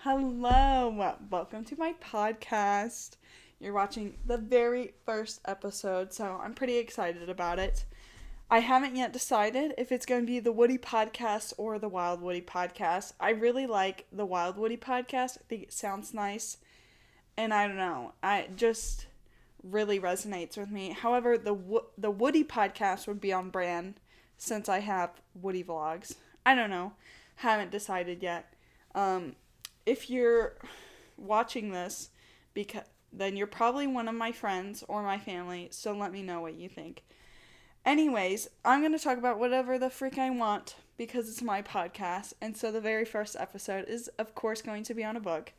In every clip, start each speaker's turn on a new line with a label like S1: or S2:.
S1: Hello, welcome to my podcast. You're watching the very first episode, so I'm pretty excited about it. I haven't yet decided if it's going to be the Woody podcast or the Wild Woody podcast. I really like the Wild Woody podcast. I think it sounds nice, and I don't know, I just really resonates with me. However, the Woody podcast would be on brand since I have Woody vlogs. I don't know, haven't decided yet. Um, if you're watching this, because then you're probably one of my friends or my family, so let me know what you think. Anyways, I'm going to talk about whatever the frick I want because it's my podcast. And so the very first episode is, of course, going to be on a book.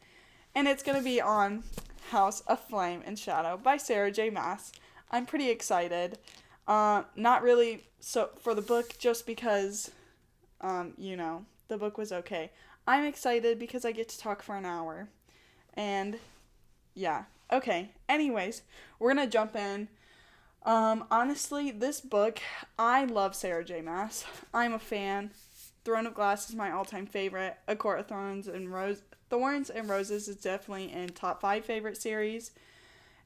S1: And it's going to be on House of Flame and Shadow by Sarah J. Maas. I'm pretty excited. Not really so for the book, just because, the book was okay. I'm excited because I get to talk for an hour. And, yeah. Okay. Anyways, we're going to jump in. Honestly, this book, I love Sarah J. Maas. I'm a fan. Throne of Glass is my all-time favorite. A Court of Thorns and Roses is definitely in top 5 favorite series.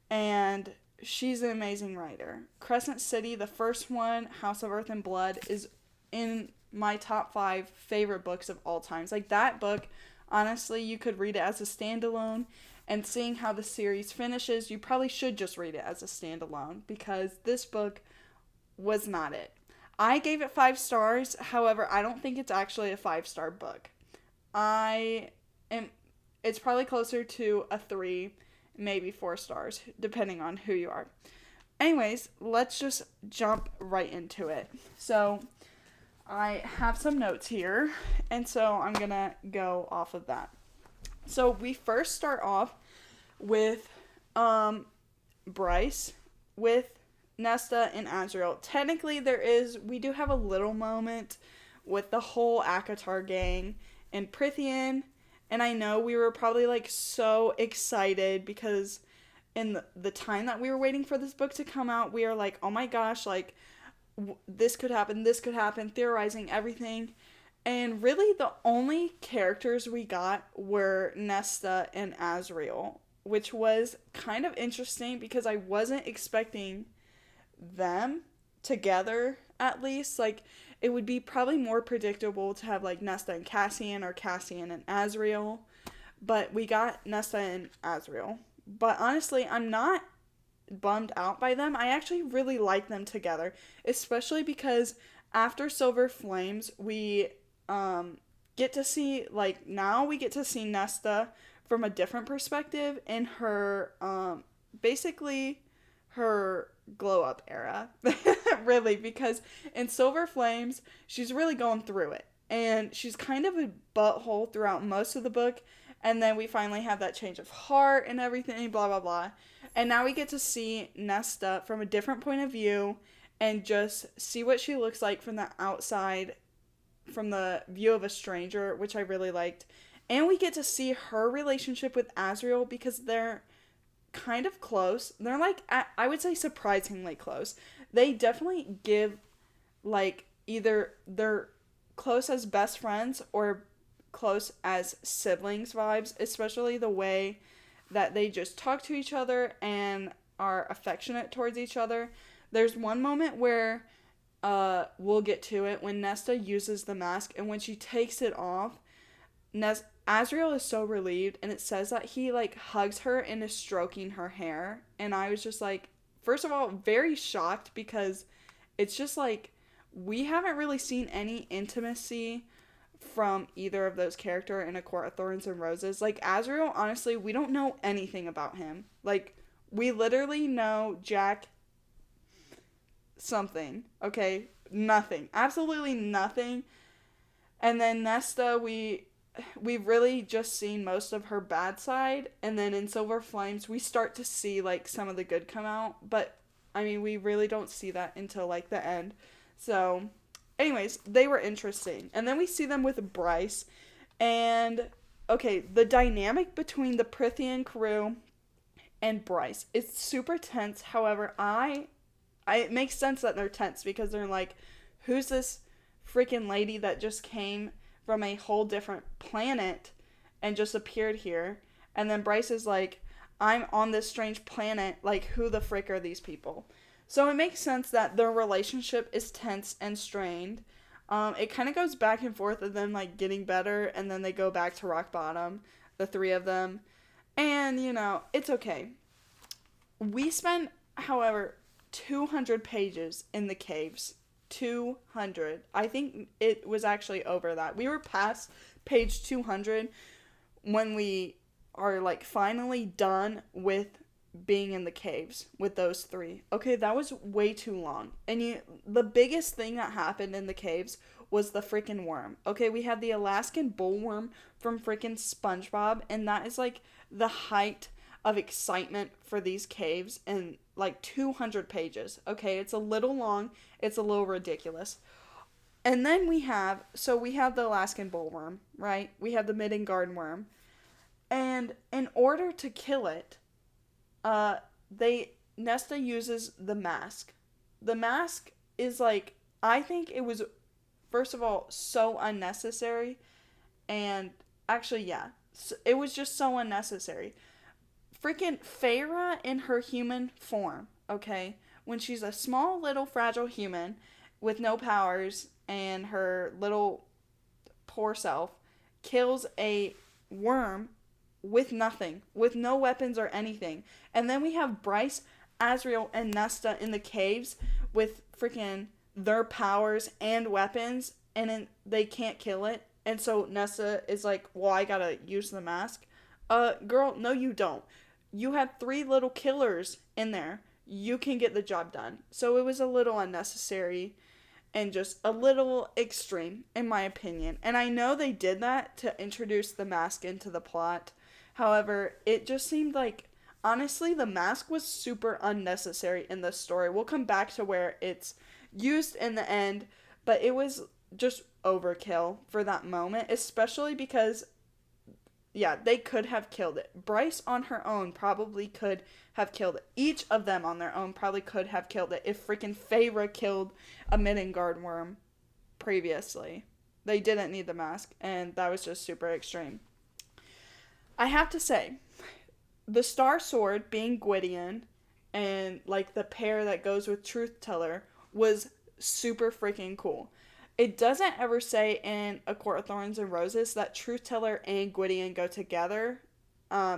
S1: And she's an amazing writer. Crescent City, the first one, House of Earth and Blood, is in my top 5 favorite books of all times. Like, that book, honestly, you could read it as a standalone. And seeing how the series finishes, you probably should just read it as a standalone because this book was not it. I gave it 5 stars. However, I don't think it's actually a 5-star book. It's probably closer to a 3, maybe 4 stars, depending on who you are. Anyways, let's just jump right into it. So, I have some notes here, and so I'm gonna go off of that. So we first start off with Bryce with Nesta and Azriel. Technically we do have a little moment with the whole Akatar gang and Prithian, and I know we were probably like so excited because in the time that we were waiting for this book to come out, we are like, oh my gosh, like this could happen, theorizing everything. And really, the only characters we got were Nesta and Azriel, which was kind of interesting because I wasn't expecting them together, at least. Like, it would be probably more predictable to have, like, Nesta and Cassian or Cassian and Azriel. But we got Nesta and Azriel. But honestly, I'm not bummed out by them. I actually really like them together, especially because after Silver Flames, we get to see, like, now we get to see Nesta from a different perspective in her, basically her glow up era. Really, because in Silver Flames, she's really going through it. And she's kind of a butthole throughout most of the book. And then we finally have that change of heart and everything, blah, blah, blah. And now we get to see Nesta from a different point of view and just see what she looks like from the outside, from the view of a stranger, which I really liked. And we get to see her relationship with Azriel because they're kind of close. They're like, I would say surprisingly close. They definitely give, like, either they're close as best friends or close as siblings vibes, especially the way that they just talk to each other and are affectionate towards each other. There's one moment where we'll get to it when Nesta uses the mask, and when she takes it off, Azriel is so relieved, and it says that he, like, hugs her and is stroking her hair, and I was just, like, first of all, very shocked, because it's just, like, we haven't really seen any intimacy from either of those characters in A Court of Thorns and Roses. Like, Azriel, honestly, we don't know anything about him. Like, we literally know Jack something, okay? Nothing. Absolutely nothing. And then Nesta, we've really just seen most of her bad side, and then in Silver Flames, we start to see, like, some of the good come out, but, I mean, we really don't see that until, like, the end. So, anyways, they were interesting. And then we see them with Bryce, and, okay, the dynamic between the Prithian crew and Bryce is super tense. However, it makes sense that they're tense because they're like, who's this freaking lady that just came from a whole different planet and just appeared here. And then Bryce is like, I'm on this strange planet. Like, who the frick are these people? So it makes sense that their relationship is tense and strained. It kind of goes back and forth of them, like, getting better, and then they go back to rock bottom, the three of them. And, it's okay. We spent, however, 200 pages in the caves. 200. I think it was actually over that. We were past page 200 when we are, like, finally done with being in the caves with those three. Okay, that was way too long. And the biggest thing that happened in the caves was the freaking worm. Okay, we had the Alaskan bullworm from freaking SpongeBob, and that is, like, the height of excitement for these caves, and like 200 pages. Okay, it's a little long, it's a little ridiculous. And then we have the Alaskan bullworm, right? We have the Midgard worm. And in order to kill it, Nesta uses the mask. The mask is like, I think it was, first of all, so unnecessary. And actually, yeah, it was just so unnecessary. Freaking Feyre in her human form, okay? When she's a small, little, fragile human with no powers and her little poor self kills a worm with nothing, with no weapons or anything. And then we have Bryce, Azriel, and Nesta in the caves with freaking their powers and weapons, and they can't kill it. And so Nesta is like, well, I gotta use the mask. Girl, no you don't. You had 3 little killers in there. You can get the job done. So it was a little unnecessary and just a little extreme, in my opinion. And I know they did that to introduce the mask into the plot. However, it just seemed like, honestly, the mask was super unnecessary in this story. We'll come back to where it's used in the end, but it was just overkill for that moment, especially because, yeah, they could have killed it. Bryce on her own probably could have killed it. Each of them on their own probably could have killed it if freaking Feyre killed a Midgard worm previously. They didn't need the mask, and that was just super extreme. I have to say, the Star Sword being Gwydion and, like, the pair that goes with Truth Teller was super freaking cool. It doesn't ever say in A Court of Thorns and Roses that Truth Teller and Gwydion go together.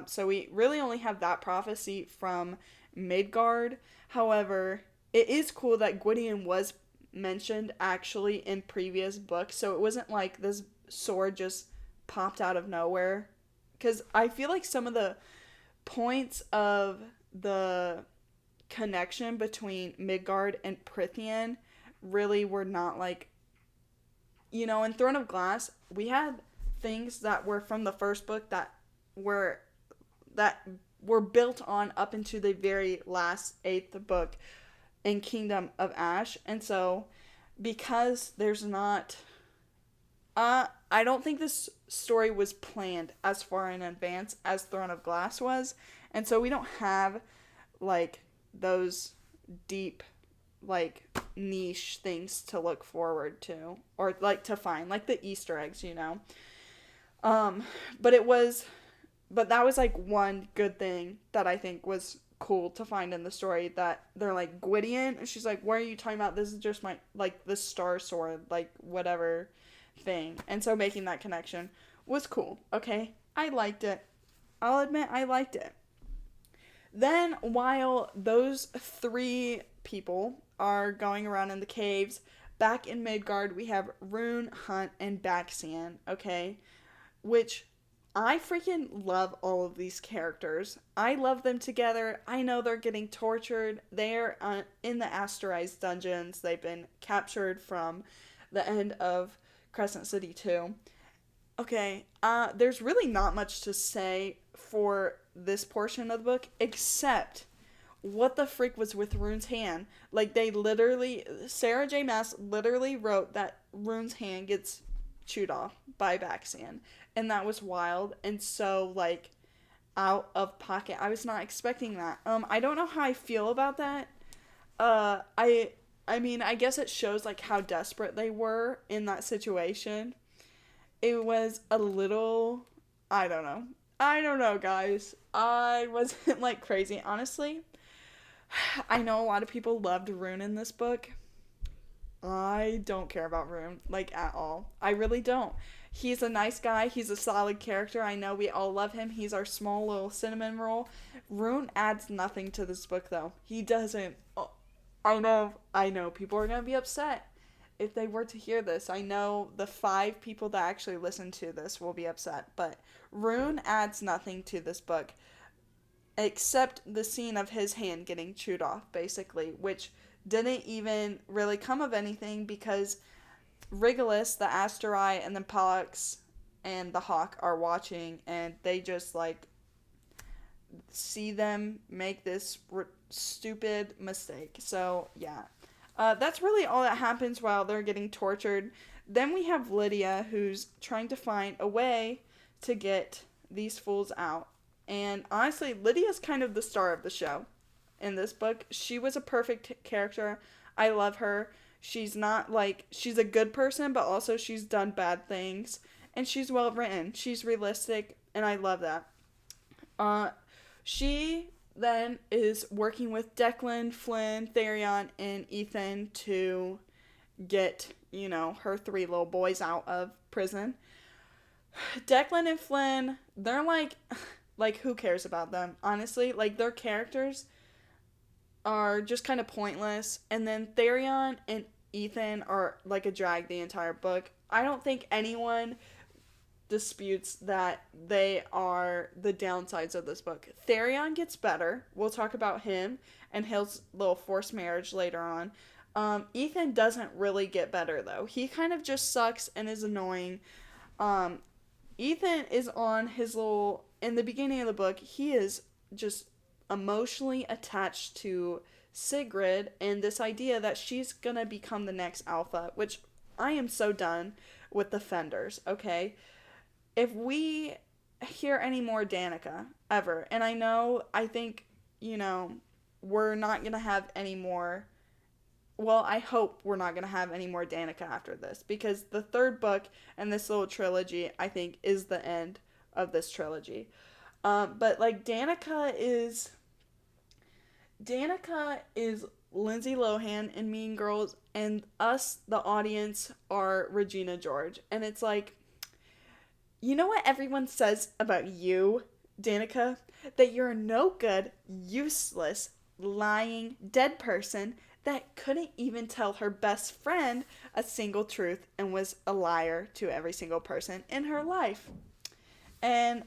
S1: So we really only have that prophecy from Midgard. However, it is cool that Gwydion was mentioned actually in previous books. So it wasn't like this sword just popped out of nowhere. Because I feel like some of the points of the connection between Midgard and Prythian really were not like, in Throne of Glass, we had things that were from the first book that were built on up into the very last 8th book in Kingdom of Ash. And so, because there's not, I don't think this story was planned as far in advance as Throne of Glass was. And so we don't have, like, those deep, like, niche things to look forward to. Or, like, to find. Like the Easter eggs, But that was, like, one good thing that I think was cool to find in the story. That they're like, Gwydion? And she's like, what are you talking about? This is just my, like, the Star Sword, like, whatever thing. And so making that connection was cool. Okay, I liked it. I'll admit I liked it. Then, while those 3 people are going around in the caves, back in Midgard, we have Rune, Hunt, and Baxian, okay? Which, I freaking love all of these characters. I love them together. I know they're getting tortured. They're in the Asterized dungeons. They've been captured from the end of Crescent City 2. Okay, there's really not much to say for this portion of the book, except what the freak was with Rune's hand. Like, Sarah J. Maas literally wrote that Rune's hand gets chewed off by Baxian, and that was wild, and so, like, out of pocket. I was not expecting that. I don't know how I feel about that. I mean, I guess it shows, like, how desperate they were in that situation. It was a little I don't know. I don't know, guys. I wasn't like crazy. Honestly, I know a lot of people loved Rune in this book. I don't care about Rune, like, at all. I really don't. He's a nice guy. He's a solid character. I know we all love him. He's our small little cinnamon roll. Rune adds nothing to this book, though. He doesn't. Oh, I know. People are going to be upset if they were to hear this. I know the 5 people that actually listen to this will be upset, but Rune adds nothing to this book except the scene of his hand getting chewed off, basically, which didn't even really come of anything because Regulus, the Asterai, and the Pollux and the Hawk are watching, and they just like see them make this stupid mistake. So yeah, that's really all that happens while they're getting tortured. Then we have Lydia, who's trying to find a way to get these fools out. And honestly, Lydia's kind of the star of the show in this book. She was a perfect character. I love her. She's not like, she's a good person, but also she's done bad things. And she's well written. She's realistic, and I love that. Uh, she then is working with Declan, Flynn, Therion, and Ethan to get, her 3 little boys out of prison. Declan and Flynn, they're like who cares about them? Honestly, like their characters are just kind of pointless. And then Therion and Ethan are like a drag the entire book. I don't think anyone disputes that they are the downsides of this book. Therion gets better. We'll talk about him and his little forced marriage later on. Ethan doesn't really get better though. He kind of just sucks and is annoying. Um, Ethan is on his little, in the beginning of the book, he is just emotionally attached to Sigrid and this idea that she's gonna become the next alpha, which I am so done with the Fenders, okay? If we hear any more Danica ever, and I think, we're not gonna have any more. Well, I hope we're not gonna have any more Danica after this because the 3rd book and this little trilogy, I think, is the end of this trilogy. But like Danica is Lindsay Lohan in Mean Girls, and us, the audience, are Regina George, and it's like, you know what everyone says about you, Danica? That you're a no good, useless, lying, dead person that couldn't even tell her best friend a single truth and was a liar to every single person in her life. And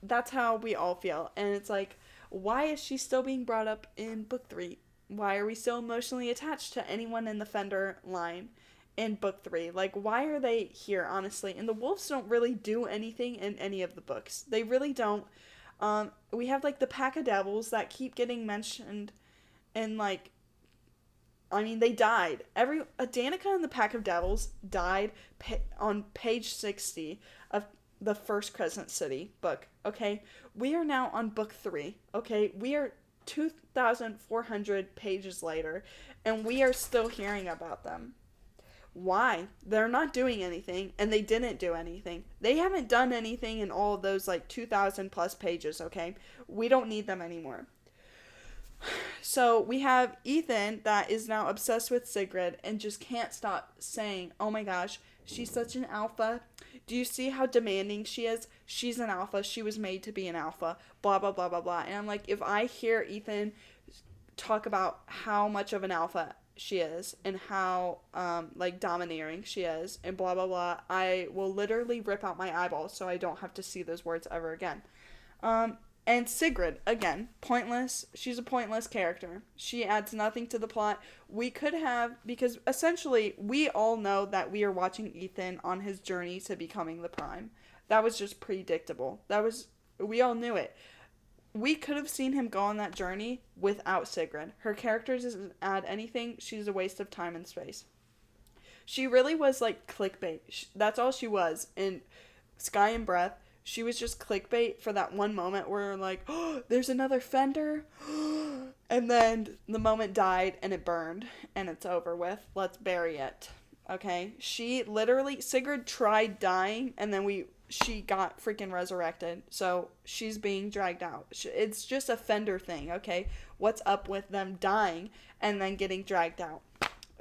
S1: that's how we all feel. And it's like, why is she still being brought up in book 3? Why are we still emotionally attached to anyone in the Fender line in book 3? Like, why are they here, honestly? And the wolves don't really do anything in any of the books. They really don't. We have, like, the Pack of Devils that keep getting mentioned and, like, they died. Danica and the Pack of Devils died on page 60 of the first Crescent City book, okay? We are now on book 3, okay? We are 2,400 pages later, and we are still hearing about them. Why? They're not doing anything, and they didn't do anything. They haven't done anything in all of those, 2,000 plus pages, okay? We don't need them anymore. So we have Ethan that is now obsessed with Sigrid and just can't stop saying, oh my gosh, she's such an alpha. Do you see how demanding she is? She's an alpha. She was made to be an alpha. Blah, blah, blah, blah, blah. And I'm like, if I hear Ethan talk about how much of an alpha she is and how, domineering she is and blah, blah, blah, I will literally rip out my eyeballs so I don't have to see those words ever again. And Sigrid, again, pointless. She's a pointless character. She adds nothing to the plot. We could have, because essentially we all know that we are watching Ethan on his journey to becoming the Prime. That was just predictable. We all knew it. We could have seen him go on that journey without Sigrid. Her character doesn't add anything. She's a waste of time and space. She really was like clickbait. That's all she was. In Sky and Breath, she was just clickbait for that one moment where like, oh, there's another Fender. And then the moment died and it burned and it's over with. Let's bury it. Okay? Sigrid tried dying and then we she got freaking resurrected. So she's being dragged out. It's just a Fender thing, okay? What's up with them dying and then getting dragged out?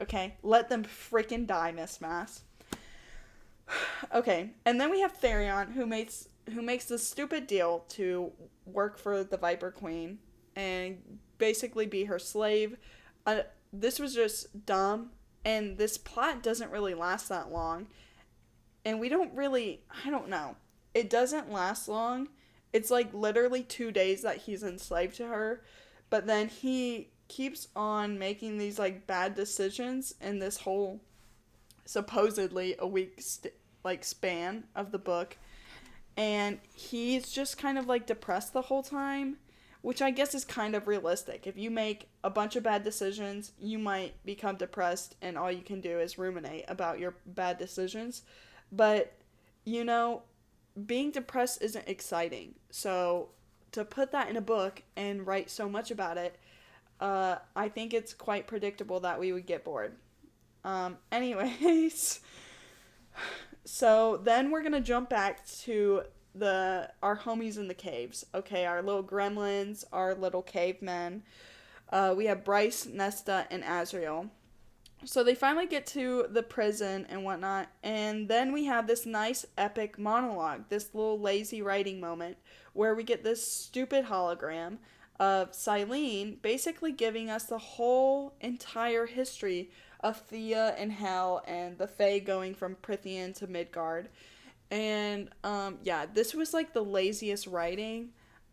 S1: Okay? Let them freaking die, Miss Mass. Okay, and then we have Therion, who makes this stupid deal to work for the Viper Queen and basically be her slave. This was just dumb, and this plot doesn't really last that long. And we don't really, I don't know. It doesn't last long. It's like literally 2 days that he's enslaved to her, but then he keeps on making these like bad decisions in this whole supposedly a week span of the book, and he's just kind of like depressed the whole time, which I guess is kind of realistic. If you make a bunch of bad decisions, you might become depressed and all you can do is ruminate about your bad decisions. But, you know, being depressed isn't exciting. So to put that in a book and write so much about it, I think it's quite predictable that we would get bored. Anyways, so then we're gonna jump back to our homies in the caves. Okay, our little gremlins, our little cavemen. We have Bryce, Nesta, and Azrael. So they finally get to the prison and whatnot, and then we have this nice epic monologue, this little lazy writing moment, where we get this stupid hologram of Silene basically giving us the whole entire history of Thea and Hel and the Fae going from Prythian to Midgard. And, yeah, this was like the laziest writing.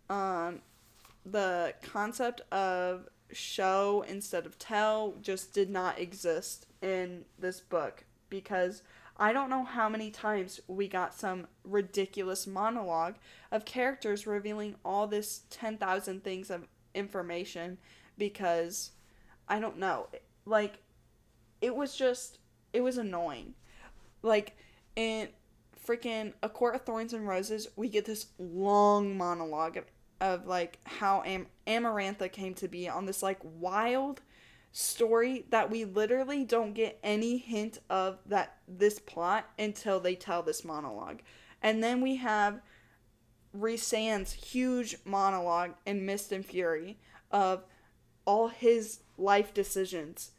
S1: The concept of show instead of tell just did not exist in this book, because I don't know how many times we got some ridiculous monologue of characters revealing all this 10,000 things of information, because I don't know, like, it was annoying. Like, in freaking A Court of Thorns and Roses, we get this long monologue of like how Amarantha came to be on this like wild story that we literally don't get any hint of this plot until they tell this monologue. And then we have Rhysand's huge monologue in Mist and Fury of all his life decisions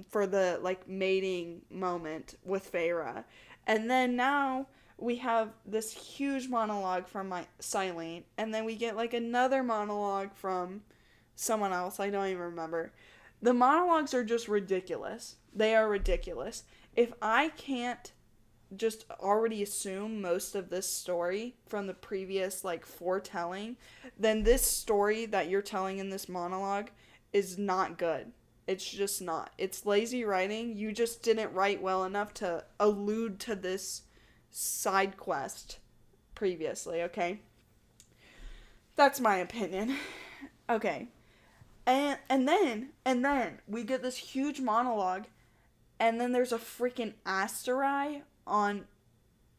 S1: for the like mating moment with Feyre. And then now we have this huge monologue from Silene, and then we get like another monologue from someone else. I don't even remember. The monologues are just ridiculous. They are ridiculous. If I can't just already assume most of this story from the previous like foretelling, then this story that you're telling in this monologue is not good. It's just not. It's lazy writing. You just didn't write well enough to allude to this side quest previously, okay? That's my opinion. Okay. And then we get this huge monologue, and then there's a freaking asteroid on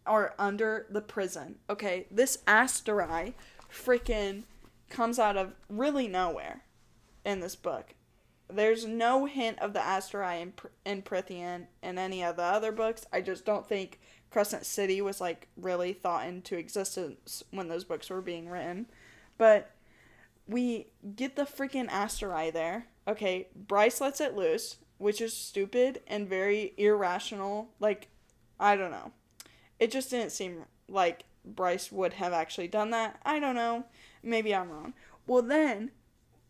S1: or under the prison. Okay, this asteroid freaking comes out of really nowhere in this book. There's no hint of the asteroid in Prythian in any of the other books. I just don't think Crescent City was like really thought into existence when those books were being written. But we get the freaking asteroid there. Okay, Bryce lets it loose, which is stupid and very irrational. Like, I don't know. It just didn't seem like Bryce would have actually done that. I don't know. Maybe I'm wrong. Well, then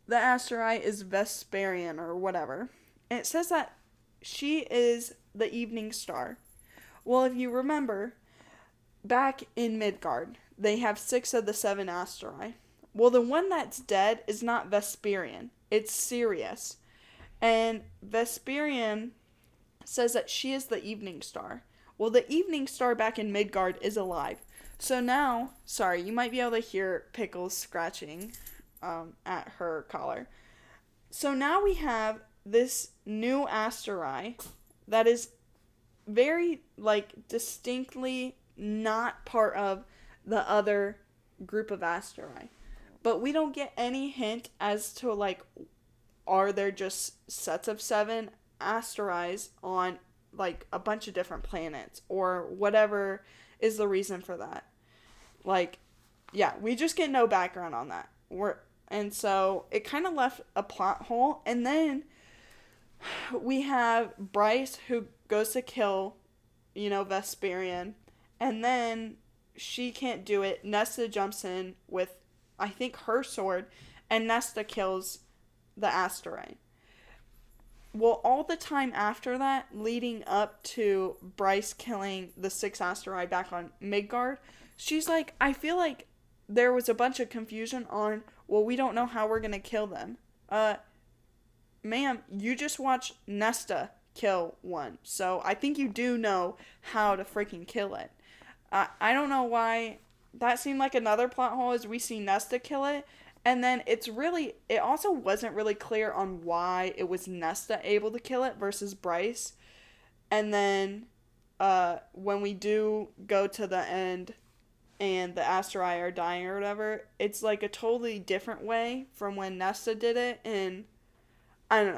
S1: the asteroid is Vesperian or whatever. And it says that she is the evening star. Well, if you remember, back in Midgard, they have 6 of the 7 asteroid. Well, the one that's dead is not Vesperian. It's Sirius. And Vesperian says that she is the evening star. Well, the evening star back in Midgard is alive. So now, sorry, you might be able to hear Pickles scratching at her collar. So now we have this new asteroid that is very, like, distinctly not part of the other group of asteroid. But we don't get any hint as to, like, are there just sets of 7 asteroids on, like, a bunch of different planets or whatever is the reason for that. Like, yeah, we just get no background on that. And so it kind of left a plot hole. And then we have Bryce who goes to kill, Vesperian. And then she can't do it. Nesta jumps in with, I think, her sword. And Nesta kills the asteroid. Well, all the time after that, leading up to Bryce killing the 6th asteroid back on Midgard, she's like, I feel like there was a bunch of confusion on, well, we don't know how we're going to kill them. Ma'am, you just watched Nesta kill one. So I think you do know how to freaking kill it. I don't know why that seemed like another plot hole as we see Nesta kill it. And then it also wasn't really clear on why it was Nesta able to kill it versus Bryce. And then when we do go to the end and the asteroid are dying or whatever, it's like a totally different way from when Nesta did it. And I don't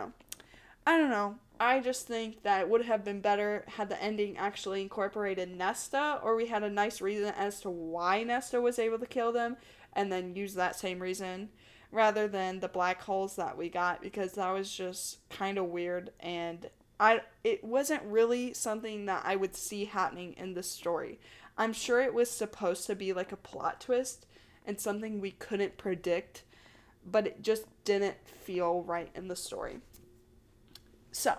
S1: know. I just think that it would have been better had the ending actually incorporated Nesta, or we had a nice reason as to why Nesta was able to kill them, and then use that same reason, rather than the black holes that we got, because that was just kind of weird, and it wasn't really something that I would see happening in the story. I'm sure it was supposed to be like a plot twist, and something we couldn't predict, but it just didn't feel right in the story. So,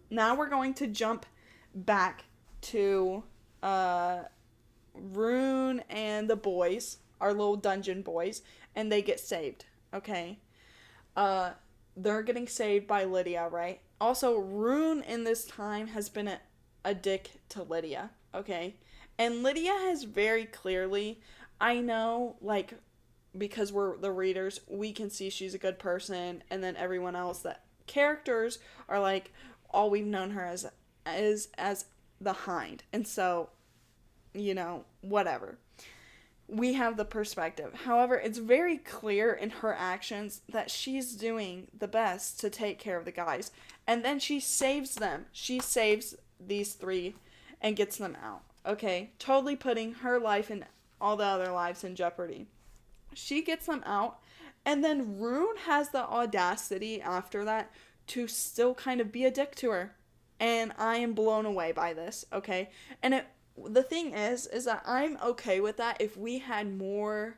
S1: now we're going to jump back to Rune and the boys, our little dungeon boys, and they get saved, okay? They're getting saved by Lydia, right? Also, Rune in this time has been a dick to Lydia, okay? And Lydia has very clearly, I know, like, because we're the readers, we can see she's a good person, and then everyone else, that characters are like, all we've known her as the Hind. And so, whatever. We have the perspective. However, it's very clear in her actions that she's doing the best to take care of the guys. And then she saves them. She saves these 3 and gets them out. Okay? Totally putting her life and all the other lives in jeopardy. She gets them out. And then Rune has the audacity after that to still kind of be a dick to her. And I am blown away by this, okay? And the thing is that I'm okay with that if we had more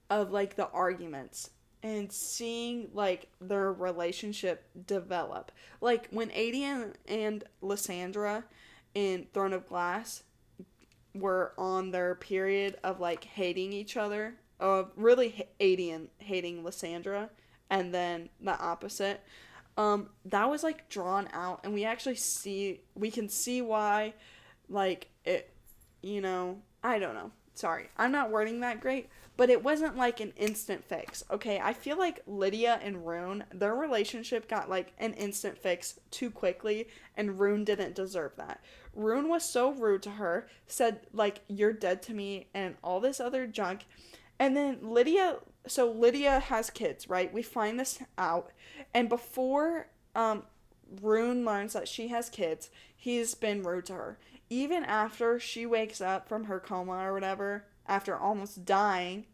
S1: of, like, the arguments and seeing, like, their relationship develop. Like, when Aedion and Lysandra in Throne of Glass were on their period of, like, hating each other, really Aedion hating Lysandra, and then the opposite, that was, like, drawn out, and we can see why, like, it, I don't know. Sorry, I'm not wording that great, but it wasn't, like, an instant fix, okay? I feel like Lydia and Rune, their relationship got, like, an instant fix too quickly, and Rune didn't deserve that. Rune was so rude to her, said, like, you're dead to me, and all this other junk, and then Lydia has kids, right? We find this out. And before Rune learns that she has kids, he's been rude to her. Even after she wakes up from her coma or whatever, after almost dying,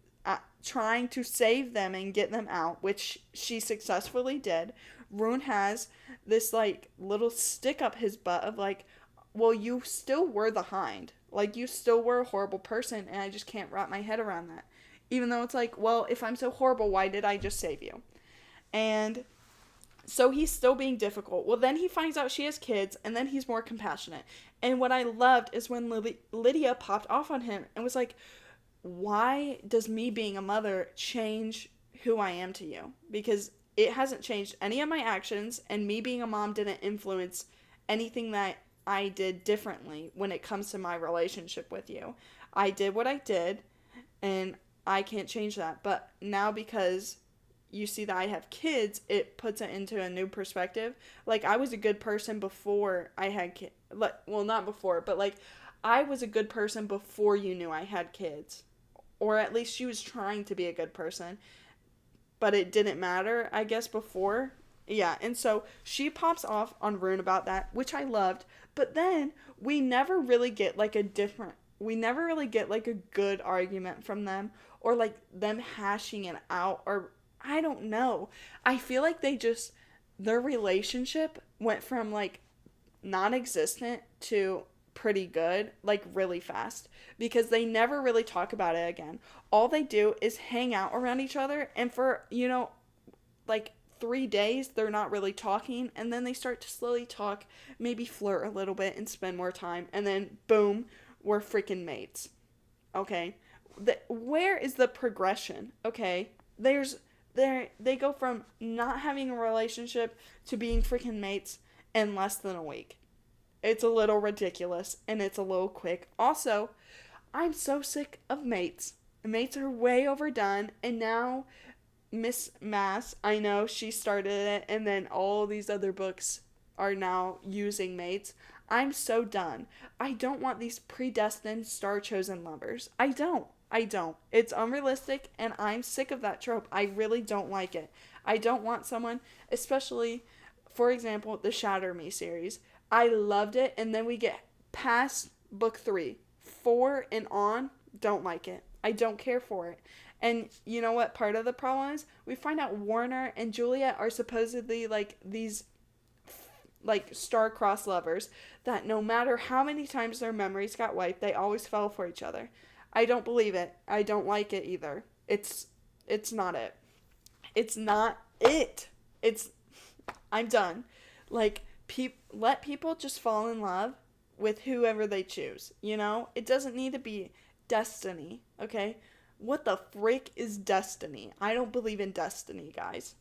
S1: trying to save them and get them out, which she successfully did, Rune has this, like, little stick up his butt of, like, well, you still were the Hind. Like, you still were a horrible person, and I just can't wrap my head around that. Even though it's like, well, if I'm so horrible, why did I just save you? And so he's still being difficult. Well, then he finds out she has kids, and then he's more compassionate. And what I loved is when Lydia popped off on him and was like, why does me being a mother change who I am to you? Because it hasn't changed any of my actions, and me being a mom didn't influence anything that I did differently when it comes to my relationship with you. I did what I did, and I can't change that. But now, because you see that I have kids, it puts it into a new perspective. Like, I was a good person before I had kids. Well, not before, but, like, I was a good person before you knew I had kids. Or at least she was trying to be a good person. But it didn't matter, I guess, before. Yeah, and so she pops off on Rune about that, which I loved. But then we never really get like a good argument from them or like them hashing it out or I don't know. I feel like their relationship went from like non-existent to pretty good like really fast because they never really talk about it again. All they do is hang out around each other and for, like 3 days they're not really talking and then they start to slowly talk, maybe flirt a little bit and spend more time and then boom, we're freaking mates. Okay? Where is the progression? Okay? They go from not having a relationship to being freaking mates in less than a week. It's a little ridiculous and it's a little quick. Also, I'm so sick of mates. Mates are way overdone and now Miss Mass, I know she started it, and then all these other books are now using mates. I'm so done. I don't want these predestined star chosen lovers. I don't. I don't. It's unrealistic, and I'm sick of that trope. I really don't like it. I don't want someone, especially, for example, the Shatter Me series. I loved it, and then we get past book 3. 4 and on, don't like it. I don't care for it. And you know what part of the problem is? We find out Warner and Juliet are supposedly like these like star-crossed lovers that no matter how many times their memories got wiped, they always fell for each other. I don't believe it. I don't like it either. It's not it. It's not it. It's I'm done. Like let people just fall in love with whoever they choose, you know? It doesn't need to be destiny, okay? What the frick is destiny? I don't believe in destiny, guys.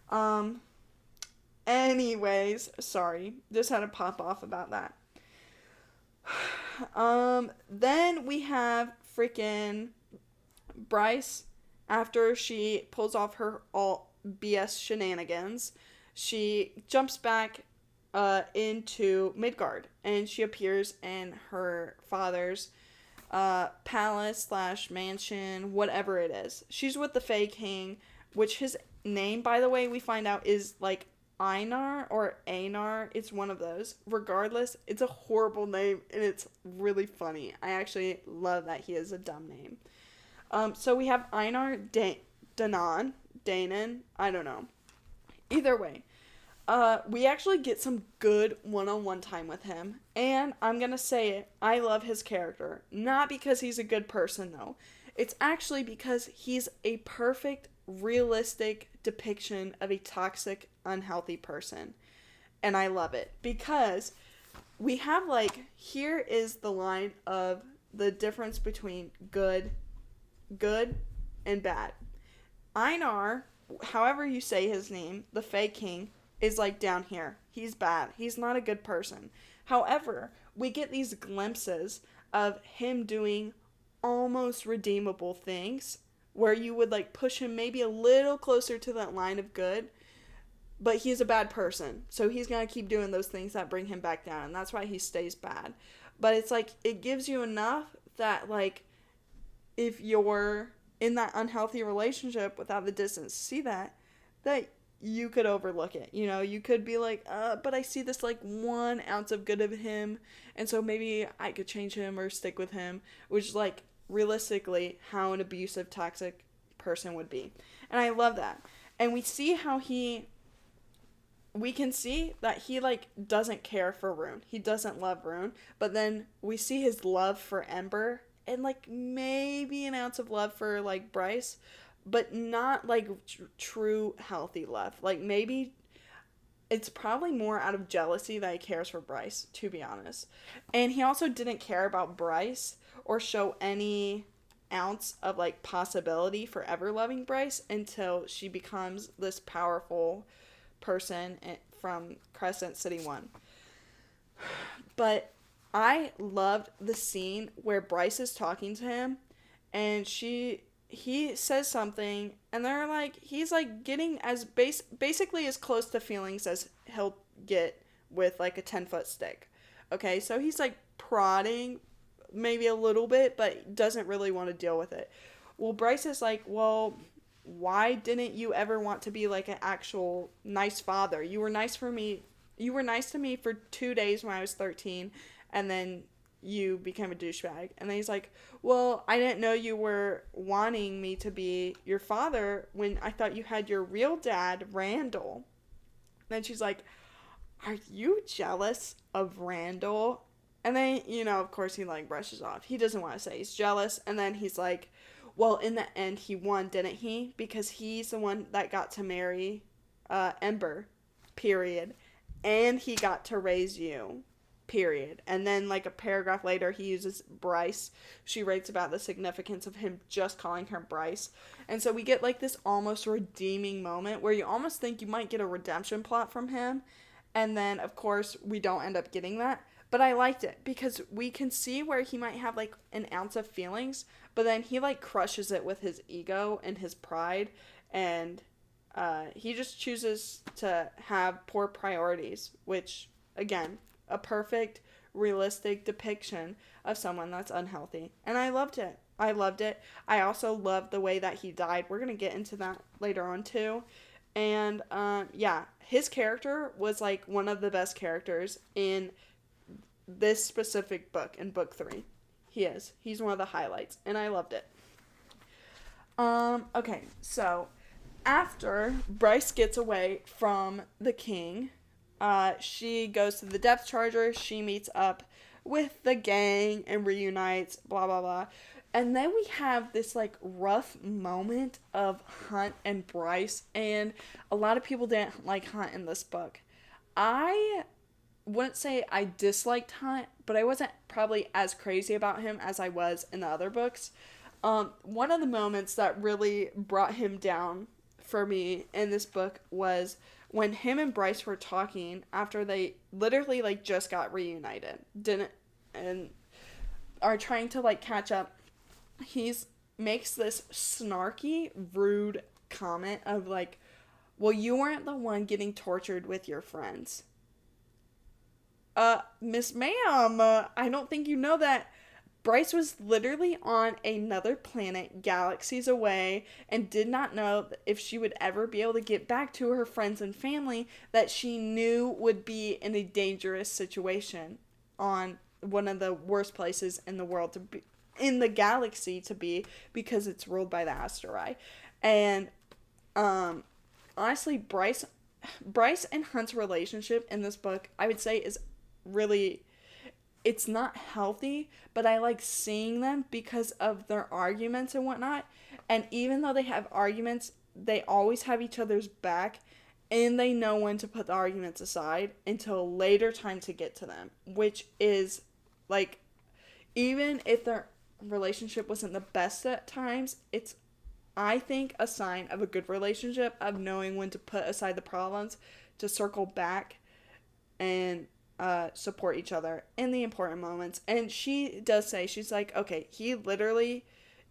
S1: Um, Anyways, sorry. Just had to pop off about that. Then we have freaking Bryce after she pulls off her all BS shenanigans. She jumps back into Midgard and she appears in her father's palace slash mansion, whatever it is. She's with the Fae King, which his name, by the way, we find out is like Einar or Einar. It's one of those. Regardless, it's a horrible name and it's really funny. I actually love that he has a dumb name. So we have Einar Danon, I don't know. Either way, we actually get some good one-on-one time with him, and I'm gonna say it, I love his character. Not because he's a good person, though. It's actually because he's a perfect, realistic depiction of a toxic, unhealthy person. And I love it. Because we have, like, here is the line of the difference between good, and bad. Einar, however you say his name, the Fae King, is like down here. He's bad. He's not a good person. However, we get these glimpses of him doing almost redeemable things where you would like push him maybe a little closer to that line of good, but he's a bad person. So he's going to keep doing those things that bring him back down, and that's why he stays bad. But it's like it gives you enough that like if you're in that unhealthy relationship without the distance to see that you could overlook it. You know, you could be like, but I see this like 1 ounce of good of him, and so maybe I could change him or stick with him, which is like realistically how an abusive, toxic person would be. And I love that. And we can see that he like doesn't care for Rune. He doesn't love Rune, but then we see his love for Ember and like maybe an ounce of love for like Bryce, but not like true healthy love. Like maybe it's probably more out of jealousy that he cares for Bryce, to be honest. And he also didn't care about Bryce or show any ounce of like possibility for ever loving Bryce until she becomes this powerful person from Crescent City 1. But I loved the scene where Bryce is talking to him and he says something and they're like he's like getting as basically as close to feelings as he'll get with like a 10-foot stick. Okay, so he's like prodding maybe a little bit but doesn't really want to deal with it. Well, Bryce is like, well, why didn't you ever want to be like an actual nice father? You were nice for me. You were nice to me for 2 days when I was 13, and then you became a douchebag. And then he's like, well, I didn't know you were wanting me to be your father when I thought you had your real dad, Randall. And then she's like, are you jealous of Randall? And then, of course, he like brushes off. He doesn't want to say he's jealous. And then he's like, well, in the end, he won, didn't he? Because he's the one that got to marry Ember, period. And he got to raise you, period. And then, like, a paragraph later, he uses Bryce. She writes about the significance of him just calling her Bryce. And so we get, like, this almost redeeming moment where you almost think you might get a redemption plot from him. And then, of course, we don't end up getting that. But I liked it because we can see where he might have, like, an ounce of feelings, but then he, like, crushes it with his ego and his pride, and he just chooses to have poor priorities, which, again, a perfect, realistic depiction of someone that's unhealthy. And I loved it. I loved it. I also loved the way that he died. We're going to get into that later on, too. And, yeah, his character was, like, one of the best characters in this specific book, in book 3. He is. He's one of the highlights, and I loved it. Okay, so after Bryce gets away from the king, she goes to the depth charger, she meets up with the gang and reunites, blah, blah, blah. And then we have this, like, rough moment of Hunt and Bryce, and a lot of people didn't like Hunt in this book. I wouldn't say I disliked Hunt, but I wasn't probably as crazy about him as I was in the other books. One of the moments that really brought him down for me in this book was when him and Bryce were talking after they literally, like, just got reunited. And are trying to, like, catch up. Makes this snarky, rude comment of, like, well, you weren't the one getting tortured with your friends. Miss Ma'am, I don't think you know that Bryce was literally on another planet, galaxies away, and did not know if she would ever be able to get back to her friends and family that she knew would be in a dangerous situation on one of the worst places in the world to be, in the galaxy to be, because it's ruled by the asteroid. And, honestly, Bryce and Hunt's relationship in this book, I would say, is really, it's not healthy, but I like seeing them because of their arguments and whatnot. And even though they have arguments, they always have each other's back, and they know when to put the arguments aside until a later time to get to them, which is, like, even if their relationship wasn't the best at times, it's, I think, a sign of a good relationship, of knowing when to put aside the problems to circle back and support each other in the important moments. And she does say, she's like, okay, he literally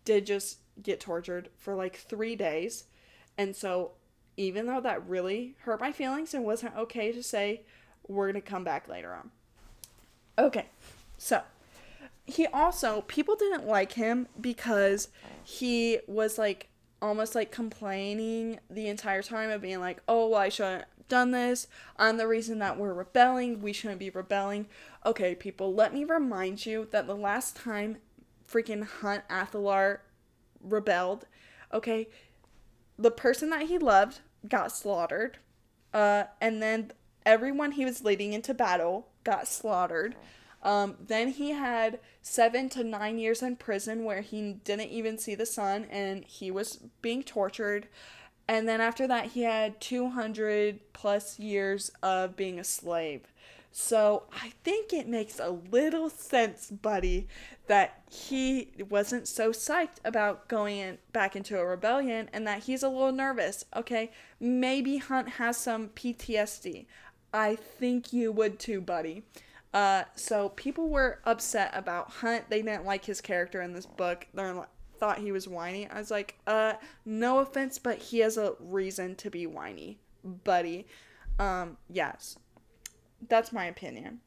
S1: did just get tortured for like 3 days. And so even though that really hurt my feelings and wasn't okay to say, we're going to come back later on. Okay, so he also, people didn't like him because he was like almost like complaining the entire time of being like, oh, well, I shouldn't done this. I'm the reason that we're rebelling. We shouldn't be rebelling. Okay, people, let me remind you that the last time freaking Hunt Athalar rebelled, okay, the person that he loved got slaughtered. And then everyone he was leading into battle got slaughtered. Then he had 7 to 9 years in prison where he didn't even see the sun and he was being tortured. And then after that, he had 200 plus years of being a slave. So I think it makes a little sense, buddy, that he wasn't so psyched about going back into a rebellion and that he's a little nervous. Okay, maybe Hunt has some PTSD. I think you would too, buddy. So people were upset about Hunt. They didn't like his character in this book. They thought he was whiny. I was like, no offense, but he has a reason to be whiny, buddy. Yes. That's my opinion.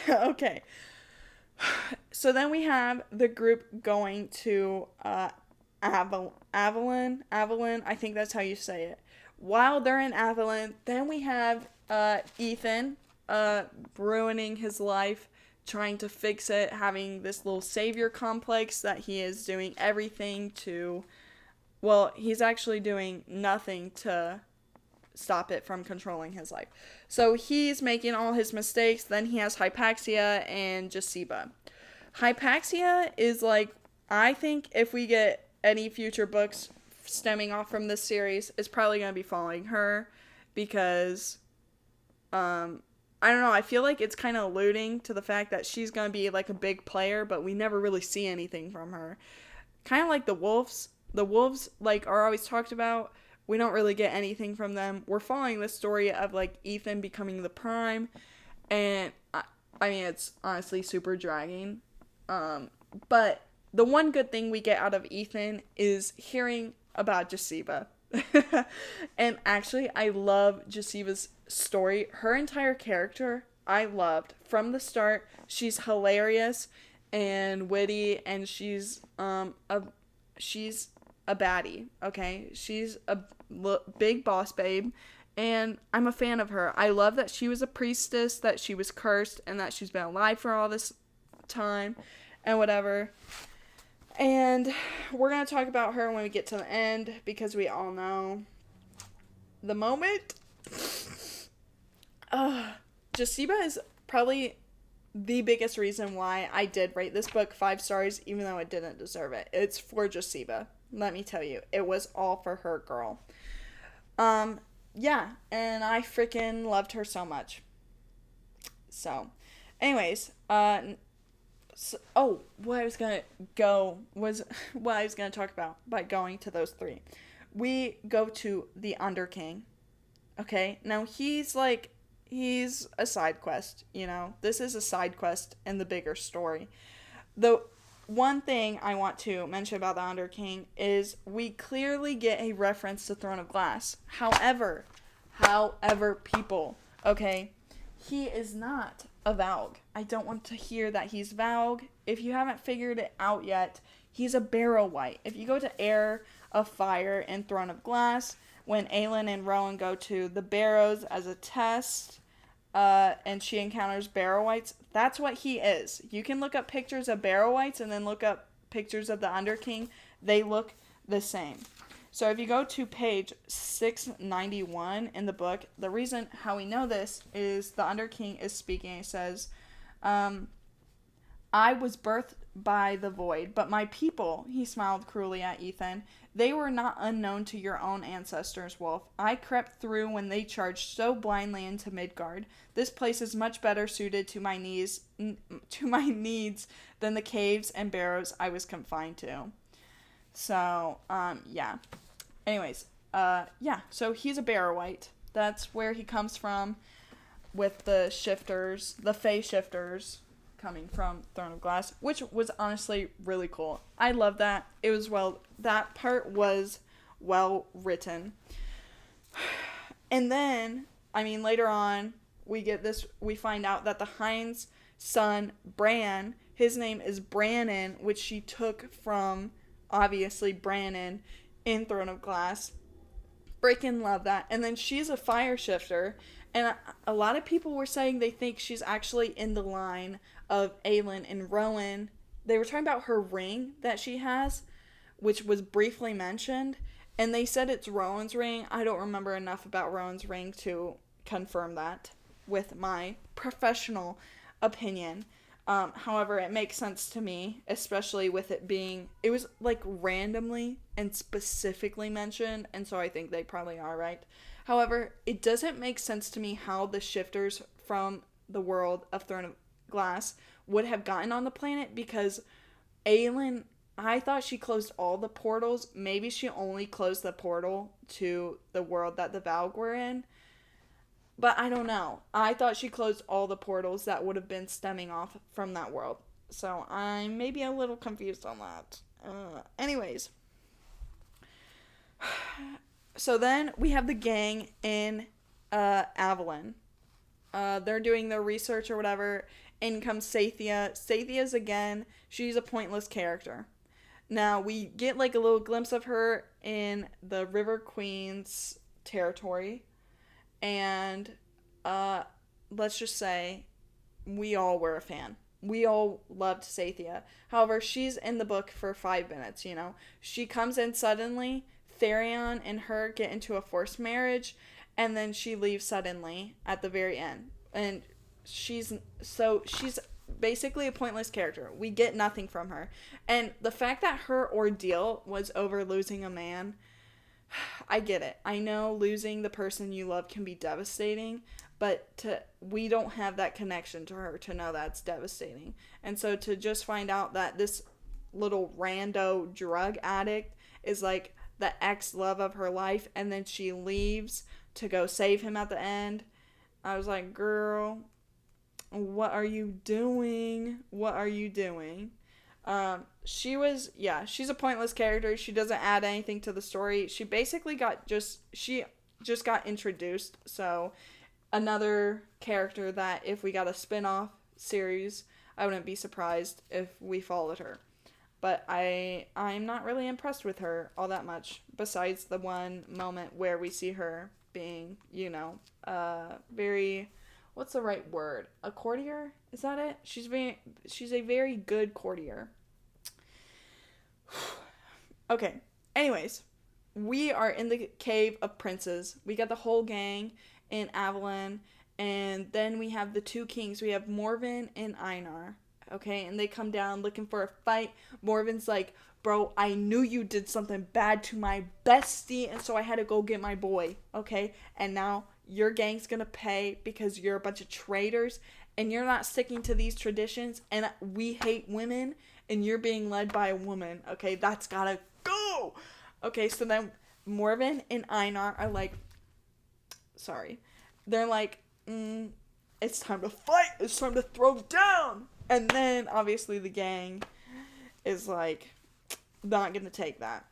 S1: Okay. So then we have the group going to, Avalon, I think that's how you say it. While they're in Avalon, then we have Ethan ruining his life, trying to fix it, having this little savior complex that he is doing everything to, well, he's actually doing nothing to stop it from controlling his life. So he's making all his mistakes. Then he has Hypaxia and Jasiba. Hypaxia is like, I think if we get any future books stemming off from this series, it's probably going to be following her because, I don't know, I feel like it's kind of alluding to the fact that she's going to be like a big player, but we never really see anything from her. Kind of like the wolves. The wolves, like, are always talked about. We don't really get anything from them. We're following the story of, like, Ethan becoming the Prime, and, I mean, it's honestly super dragging. But the one good thing we get out of Ethan is hearing about Jasiba. And actually, I love Jasiba's story. Her entire character, I loved. From the start, she's hilarious and witty, and she's a baddie, okay? She's a big boss babe, and I'm a fan of her. I love that she was a priestess, that she was cursed, and that she's been alive for all this time, and whatever. And we're going to talk about her when we get to the end, because we all know the moment. Jasiba is probably the biggest reason why I did rate this book 5 stars, even though it didn't deserve it. It's for Jasiba. Let me tell you, it was all for her, girl. Yeah, and I freaking loved her so much. So, anyways, what I was gonna talk about by going to those 3. We go to the Underking. Okay, now he's a side quest, you know. This is a side quest in the bigger story. The one thing I want to mention about the Underking is we clearly get a reference to Throne of Glass. However, people, okay, he is not a Valg. I don't want to hear that he's Valg. If you haven't figured it out yet, he's a Barrow Wight. If you go to Heir of Fire in Throne of Glass, when Aelin and Rowan go to the Barrows as a test, and she encounters Barrow Wights, that's what he is. You can look up pictures of Barrow Wights and then look up pictures of the Underking. They look the same. So if you go to page 691 in the book, the reason how we know this is the Underking is speaking. It says, I was birthed by the void, but my people, he smiled cruelly at Ethan, they were not unknown to your own ancestors, Wolf. I crept through when they charged so blindly into Midgard. This place is much better suited to my needs than the caves and barrows I was confined to. So, yeah. Anyways, so he's a Barrow Wight. That's where he comes from with the shifters, the Fae shifters coming from Throne of Glass, which was honestly really cool. I love that. That part was well written. And then, later on, we find out that the Hind's son, Bran, his name is Brannon, which she took from, obviously, Brannon in Throne of Glass. Freaking love that. And then she's a fire shifter, and a lot of people were saying they think she's actually in the line of Aelin and Rowan. They were talking about her ring that she has, which was briefly mentioned, and they said it's Rowan's ring. I don't remember enough about Rowan's ring to confirm that with my professional opinion. However, it makes sense to me, especially with it was like randomly and specifically mentioned, and so I think they probably are right. However, it doesn't make sense to me how the shifters from the world of Throne of Glass would have gotten on the planet, because Aelin, I thought she closed all the portals. Maybe she only closed the portal to the world that the Valg were in. But I don't know. I thought she closed all the portals that would have been stemming off from that world. So I'm maybe a little confused on that. Anyways. So then we have the gang in Avalon. They're doing their research or whatever. In comes Sathia. Sathia's again, she's a pointless character. Now, we get like a little glimpse of her in the River Queen's territory, and uh, let's just say we all were a fan. We all loved Sathia. However, she's in the book for 5 minutes, you know. She comes in suddenly, Therion and her get into a forced marriage, and then she leaves suddenly at the very end. And she's basically a pointless character. We get nothing from her. And the fact that her ordeal was over losing a man, I get it. I know losing the person you love can be devastating, but we don't have that connection to her to know that's devastating. And so to just find out that this little rando drug addict is like the ex love of her life, and then she leaves to go save him at the end, I was like, girl, what are you doing? What are you doing? She's a pointless character. She doesn't add anything to the story. She just got introduced. So another character that if we got a spin-off series, I wouldn't be surprised if we followed her. But I'm not really impressed with her all that much, besides the one moment where we see her being, very, what's the right word? A courtier? Is that it? She's a very good courtier. Okay. Anyways, we are in the Cave of Princes. We got the whole gang in Avalon, and then we have the two kings. We have Morven and Einar. Okay, and they come down looking for a fight. Morven's like, bro, I knew you did something bad to my bestie, and so I had to go get my boy. Okay, and now your gang's gonna pay because you're a bunch of traitors and you're not sticking to these traditions, and we hate women and you're being led by a woman. Okay, that's gotta go. Okay, so then Morven and Einar are like, sorry, they're like, it's time to fight, it's time to throw down. And then obviously the gang is like not gonna take that.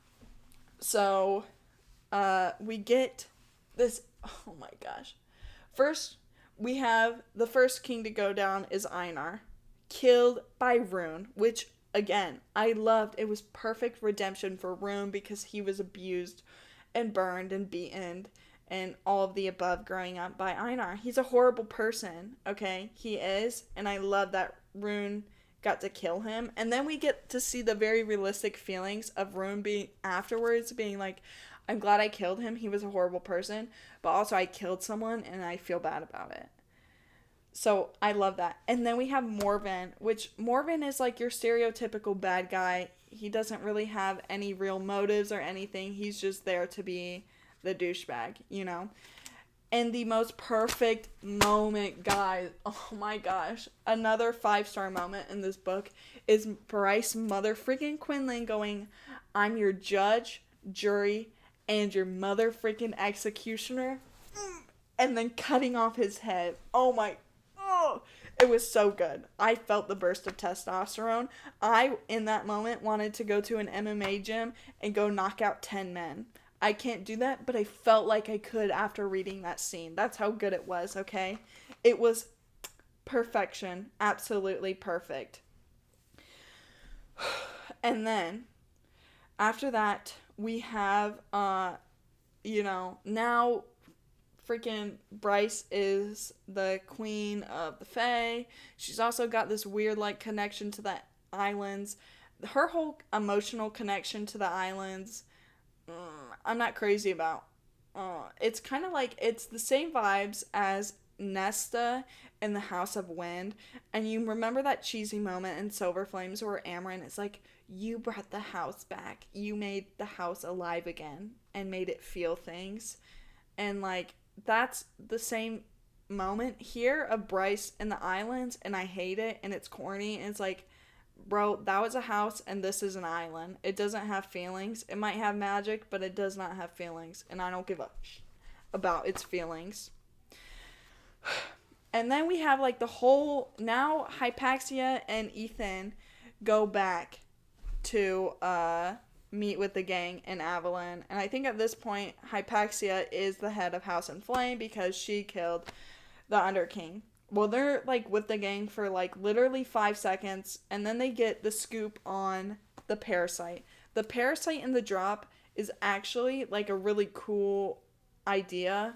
S1: So we get this, oh my gosh. First, we have the first king to go down is Einar, killed by Rune, which again, I loved. It was perfect redemption for Rune because he was abused and burned and beaten and all of the above growing up by Einar. He's a horrible person, okay? He is, and I love that Rune got to kill him. And then we get to see the very realistic feelings of Rune being afterwards, being like, I'm glad I killed him. He was a horrible person, but also I killed someone and I feel bad about it. So I love that. And then we have Morven, which Morven is like your stereotypical bad guy. He doesn't really have any real motives or anything. He's just there to be the douchebag, you know? And the most perfect moment, guys, oh my gosh, another 5-star moment in this book is Bryce mother freaking Quinlan going, I'm your judge, jury, and your mother freaking executioner, and then cutting off his head. It was so good. I felt the burst of testosterone. I, in that moment, wanted to go to an MMA gym and go knock out 10 men. I can't do that, but I felt like I could after reading that scene. That's how good it was, okay? It was perfection. Absolutely perfect. And then, after that, we have, now freaking Bryce is the queen of the Fae. She's also got this weird, like, connection to the islands. Her whole emotional connection to the islands, I'm not crazy about. It's kind of like, it's the same vibes as Nesta in the House of Wind. And you remember that cheesy moment in Silver Flames where Amaranth is like, you brought the house back. You made the house alive again and made it feel things. And, like, that's the same moment here of Bryce in the islands, and I hate it, and it's corny, and it's like, bro, that was a house, and this is an island. It doesn't have feelings. It might have magic, but it does not have feelings, and I don't give a about its feelings. And then we have, like, the whole, now Hypaxia and Ethan go back to, meet with the gang in Avalon. And I think at this point, Hypaxia is the head of House and Flame because she killed the Under King. well, they're like with the gang for like literally 5 seconds, and then they get the scoop on the parasite. The parasite in the drop is actually like a really cool idea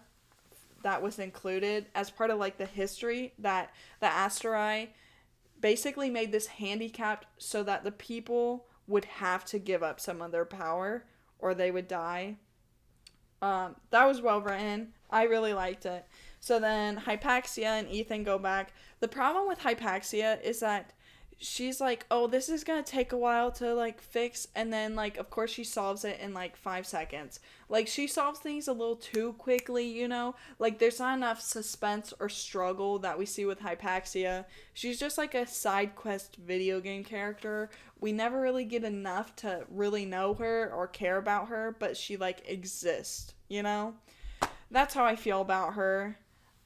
S1: that was included as part of like the history that the Asterai basically made this handicapped so that the people would have to give up some of their power or they would die. That was well written. I really liked it. So then Hypaxia and Ethan go back. The problem with Hypaxia is that she's like, oh, this is gonna take a while to like fix, and then like of course she solves it in like 5 seconds. Like she solves things a little too quickly, you know? Like there's not enough suspense or struggle that we see with Hypaxia. She's just like a side quest video game character. We never really get enough to really know her or care about her, but she like exists, you know? That's how I feel about her.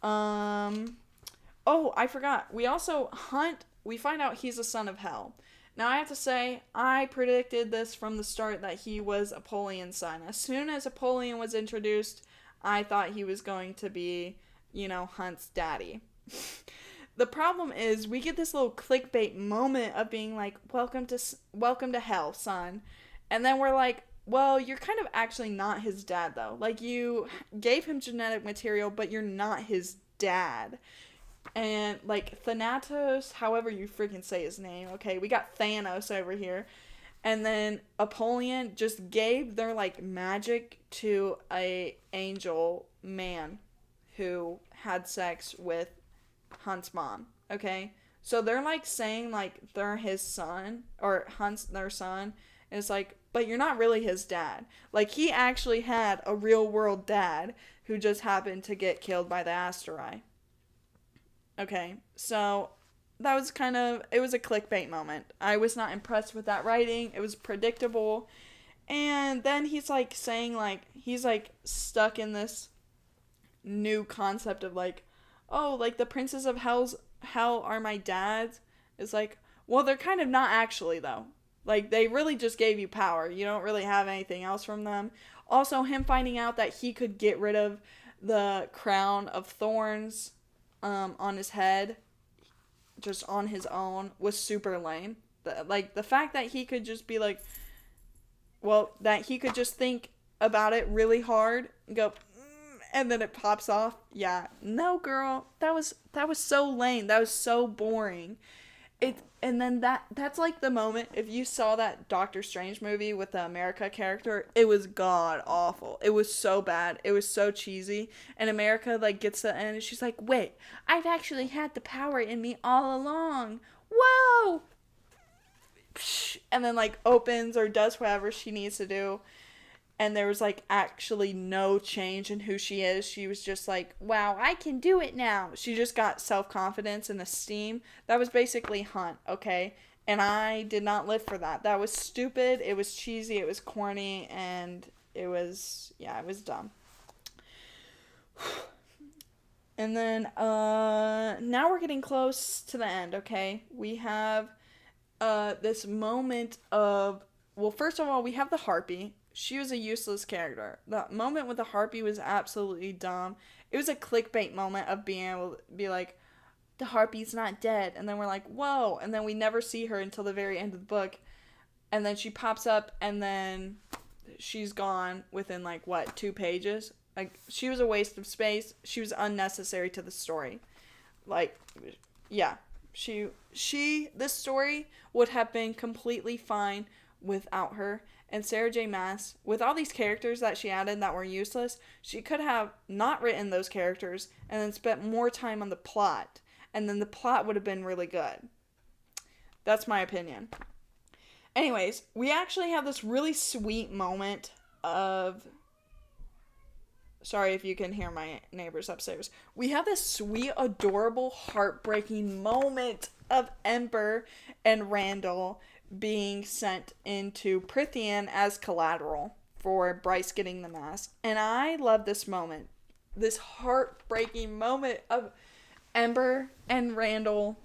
S1: Oh, I forgot. We also we find out he's a son of hell. Now, I have to say, I predicted this from the start that he was Apollion's son. As soon as Apollyon was introduced, I thought he was going to be, you know, Hunt's daddy. The problem is, we get this little clickbait moment of being like, welcome to hell, son. And then we're like, well, you're kind of actually not his dad, though. Like, you gave him genetic material, but you're not his dad. And, like, Thanatos, however you freaking say his name, okay, we got Thanos over here. And then Apollyon just gave their, like, magic to a angel man who had sex with Hunt's mom, okay? So they're, like, saying, like, they're his son, or Hunt's their son. And it's like, but you're not really his dad. Like, he actually had a real-world dad who just happened to get killed by the Asterai. Okay, so that was it was a clickbait moment. I was not impressed with that writing. It was predictable. And then he's like saying like, he's like stuck in this new concept of like, oh, like the princes of hell are my dads. It's like, well, they're kind of not actually though. Like they really just gave you power. You don't really have anything else from them. Also, him finding out that he could get rid of the crown of thorns on his head just on his own was super lame. The fact that he could just be like, well, that he could just think about it really hard and go, and then it pops off. Yeah, no, girl, that was so lame. That was so boring. And then that's like the moment, if you saw that Doctor Strange movie with the America character, it was god awful. It was so bad. It was so cheesy. And America like gets to the end and she's like, wait, I've actually had the power in me all along. Whoa! And then like opens or does whatever she needs to do. And there was like actually no change in who she is. She was just like, wow, I can do it now. She just got self-confidence and esteem. That was basically Hunt, okay? And I did not live for that. That was stupid. It was cheesy. It was corny. And it was dumb. And then now we're getting close to the end, okay? We have this moment of, well, first of all, we have the Harpy. She was a useless character. The moment with the Harpy was absolutely dumb. It was a clickbait moment of being able to be like, the Harpy's not dead. And then we're like, whoa. And then we never see her until the very end of the book. And then she pops up and then she's gone within like, what, 2 pages? Like, she was a waste of space. She was unnecessary to the story. Like, yeah. This story would have been completely fine without her. And Sarah J. Maas, with all these characters that she added that were useless, she could have not written those characters and then spent more time on the plot. And then the plot would have been really good. That's my opinion. Anyways, we actually have this really sweet moment of... Sorry if you can hear my neighbors upstairs. We have this sweet, adorable, heartbreaking moment of Ember and Randall being sent into Prythian as collateral for Bryce getting the mask. And I love this moment. This heartbreaking moment of Ember and Randall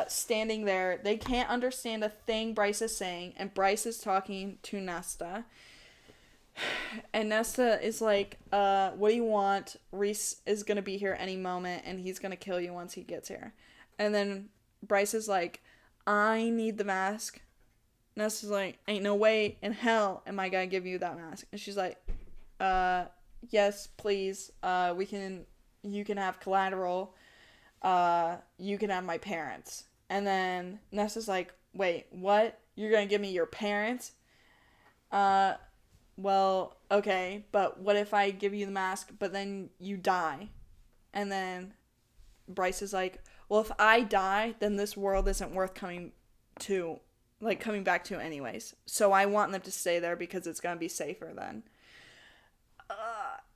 S1: standing there. They can't understand a thing Bryce is saying, and Bryce is talking to Nesta. And Nesta is like, what do you want? Reese is gonna be here any moment and he's gonna kill you once he gets here. And then Bryce is like, I need the mask. Nesta's like, ain't no way in hell am I gonna give you that mask. And she's like, yes, please. You can have collateral. You can have my parents. And then Nesta's like, wait, what? You're gonna give me your parents? Well, okay, but what if I give you the mask, but then you die? And then Bryce is like, well, if I die, then this world isn't worth coming back to anyways. So I want them to stay there because it's going to be safer then.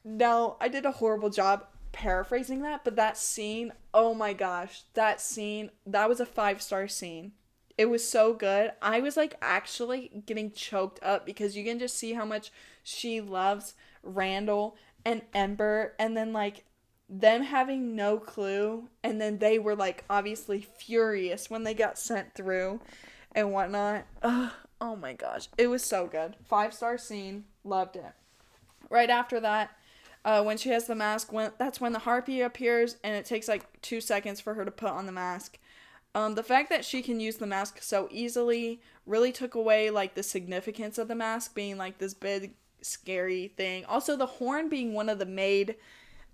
S1: No, I did a horrible job paraphrasing that, but that scene, oh my gosh, that was a 5-star scene. It was so good. I was like actually getting choked up because you can just see how much she loves Randall and Ember, and then like them having no clue, and then they were like obviously furious when they got sent through and whatnot. Ugh, oh my gosh. It was so good. 5-star scene. Loved it. Right after that, when she has the mask, that's when the harpy appears, and it takes like 2 seconds for her to put on the mask. The fact that she can use the mask so easily really took away, like, the significance of the mask being, like, this big, scary thing. Also, the horn being one of the made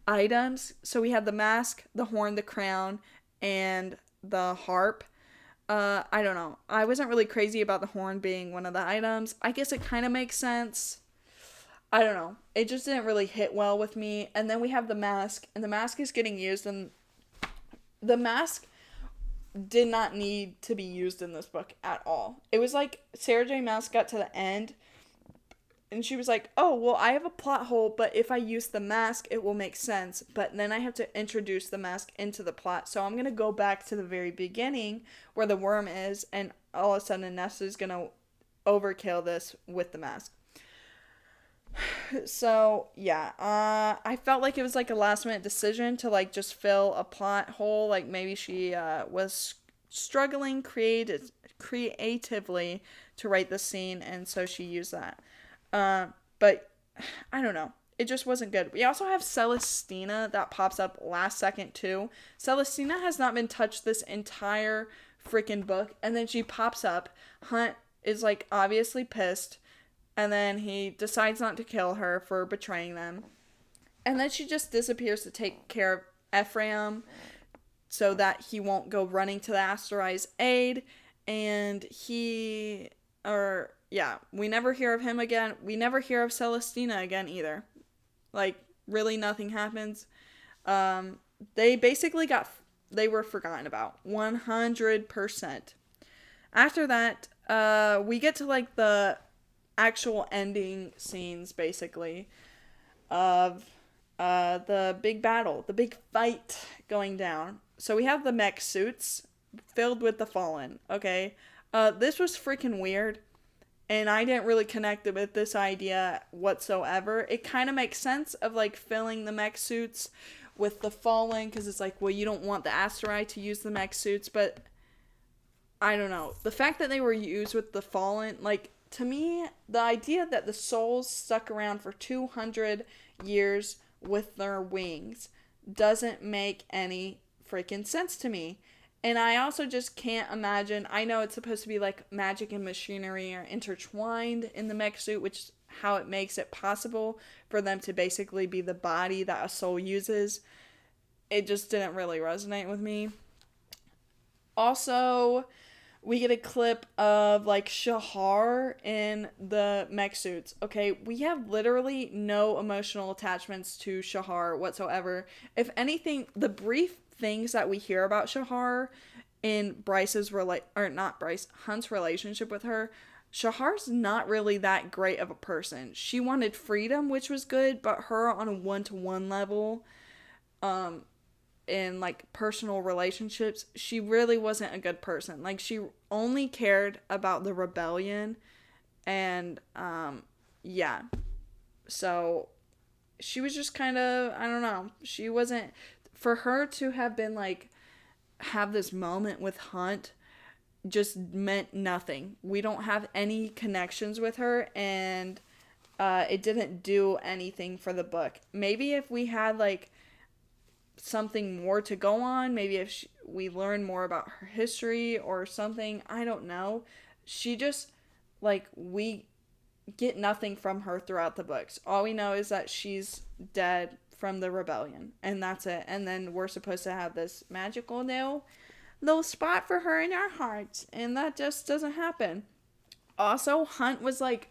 S1: items. So we had the mask, the horn, the crown, and the harp. I don't know. I wasn't really crazy about the horn being one of the items. I guess it kind of makes sense. I don't know. It just didn't really hit well with me. And then we have the mask, and the mask is getting used, and the mask did not need to be used in this book at all. It was like Sarah J. Maas got to the end and she was like, oh, well, I have a plot hole, but if I use the mask, it will make sense. But then I have to introduce the mask into the plot. So I'm going to go back to the very beginning where the worm is, and all of a sudden Nesta's going to overkill this with the mask. So, yeah, I felt like it was like a last minute decision to like just fill a plot hole. Like maybe she was struggling creatively to write the scene, and so she used that. But I don't know. It just wasn't good. We also have Celestina that pops up last second too. Celestina has not been touched this entire freaking book, and then she pops up. Hunt is like obviously pissed. And then he decides not to kill her for betraying them. And then she just disappears to take care of Ephraim so that he won't go running to the asteroid's aid. And we never hear of him again. We never hear of Celestina again either. Like, really nothing happens. They basically they were forgotten about. 100%. After that, we get to like the actual ending scenes basically of the big battle, the big fight going down. So we have the mech suits filled with the Fallen, okay? This was freaking weird, and I didn't really connect with this idea whatsoever. It kind of makes sense of like filling the mech suits with the Fallen, because it's like, well, you don't want the asteroid to use the mech suits, but I don't know. The fact that they were used with the Fallen, like, to me, the idea that the souls stuck around for 200 years with their wings doesn't make any freaking sense to me. And I also just can't imagine. I know it's supposed to be like magic and machinery are intertwined in the mech suit, which is how it makes it possible for them to basically be the body that a soul uses. It just didn't really resonate with me. Also, we get a clip of, like, Shahar in the mech suits. Okay, we have literally no emotional attachments to Shahar whatsoever. If anything, the brief things that we hear about Shahar in Hunt's relationship with her, Shahar's not really that great of a person. She wanted freedom, which was good, but her on a one-to-one level, in like personal relationships, she really wasn't a good person. Like, she only cared about the rebellion, and so she was just kind of, I don't know, she wasn't, for her to have been like have this moment with Hunt just meant nothing. We don't have any connections with her, and it didn't do anything for the book. Maybe if we had like something more to go on, maybe if we learn more about her history or something, I don't know. She just, like, we get nothing from her throughout the books. All we know is that she's dead from the rebellion, and that's it. And then we're supposed to have this magical little spot for her in our hearts, and that just doesn't happen. Also, Hunt was like,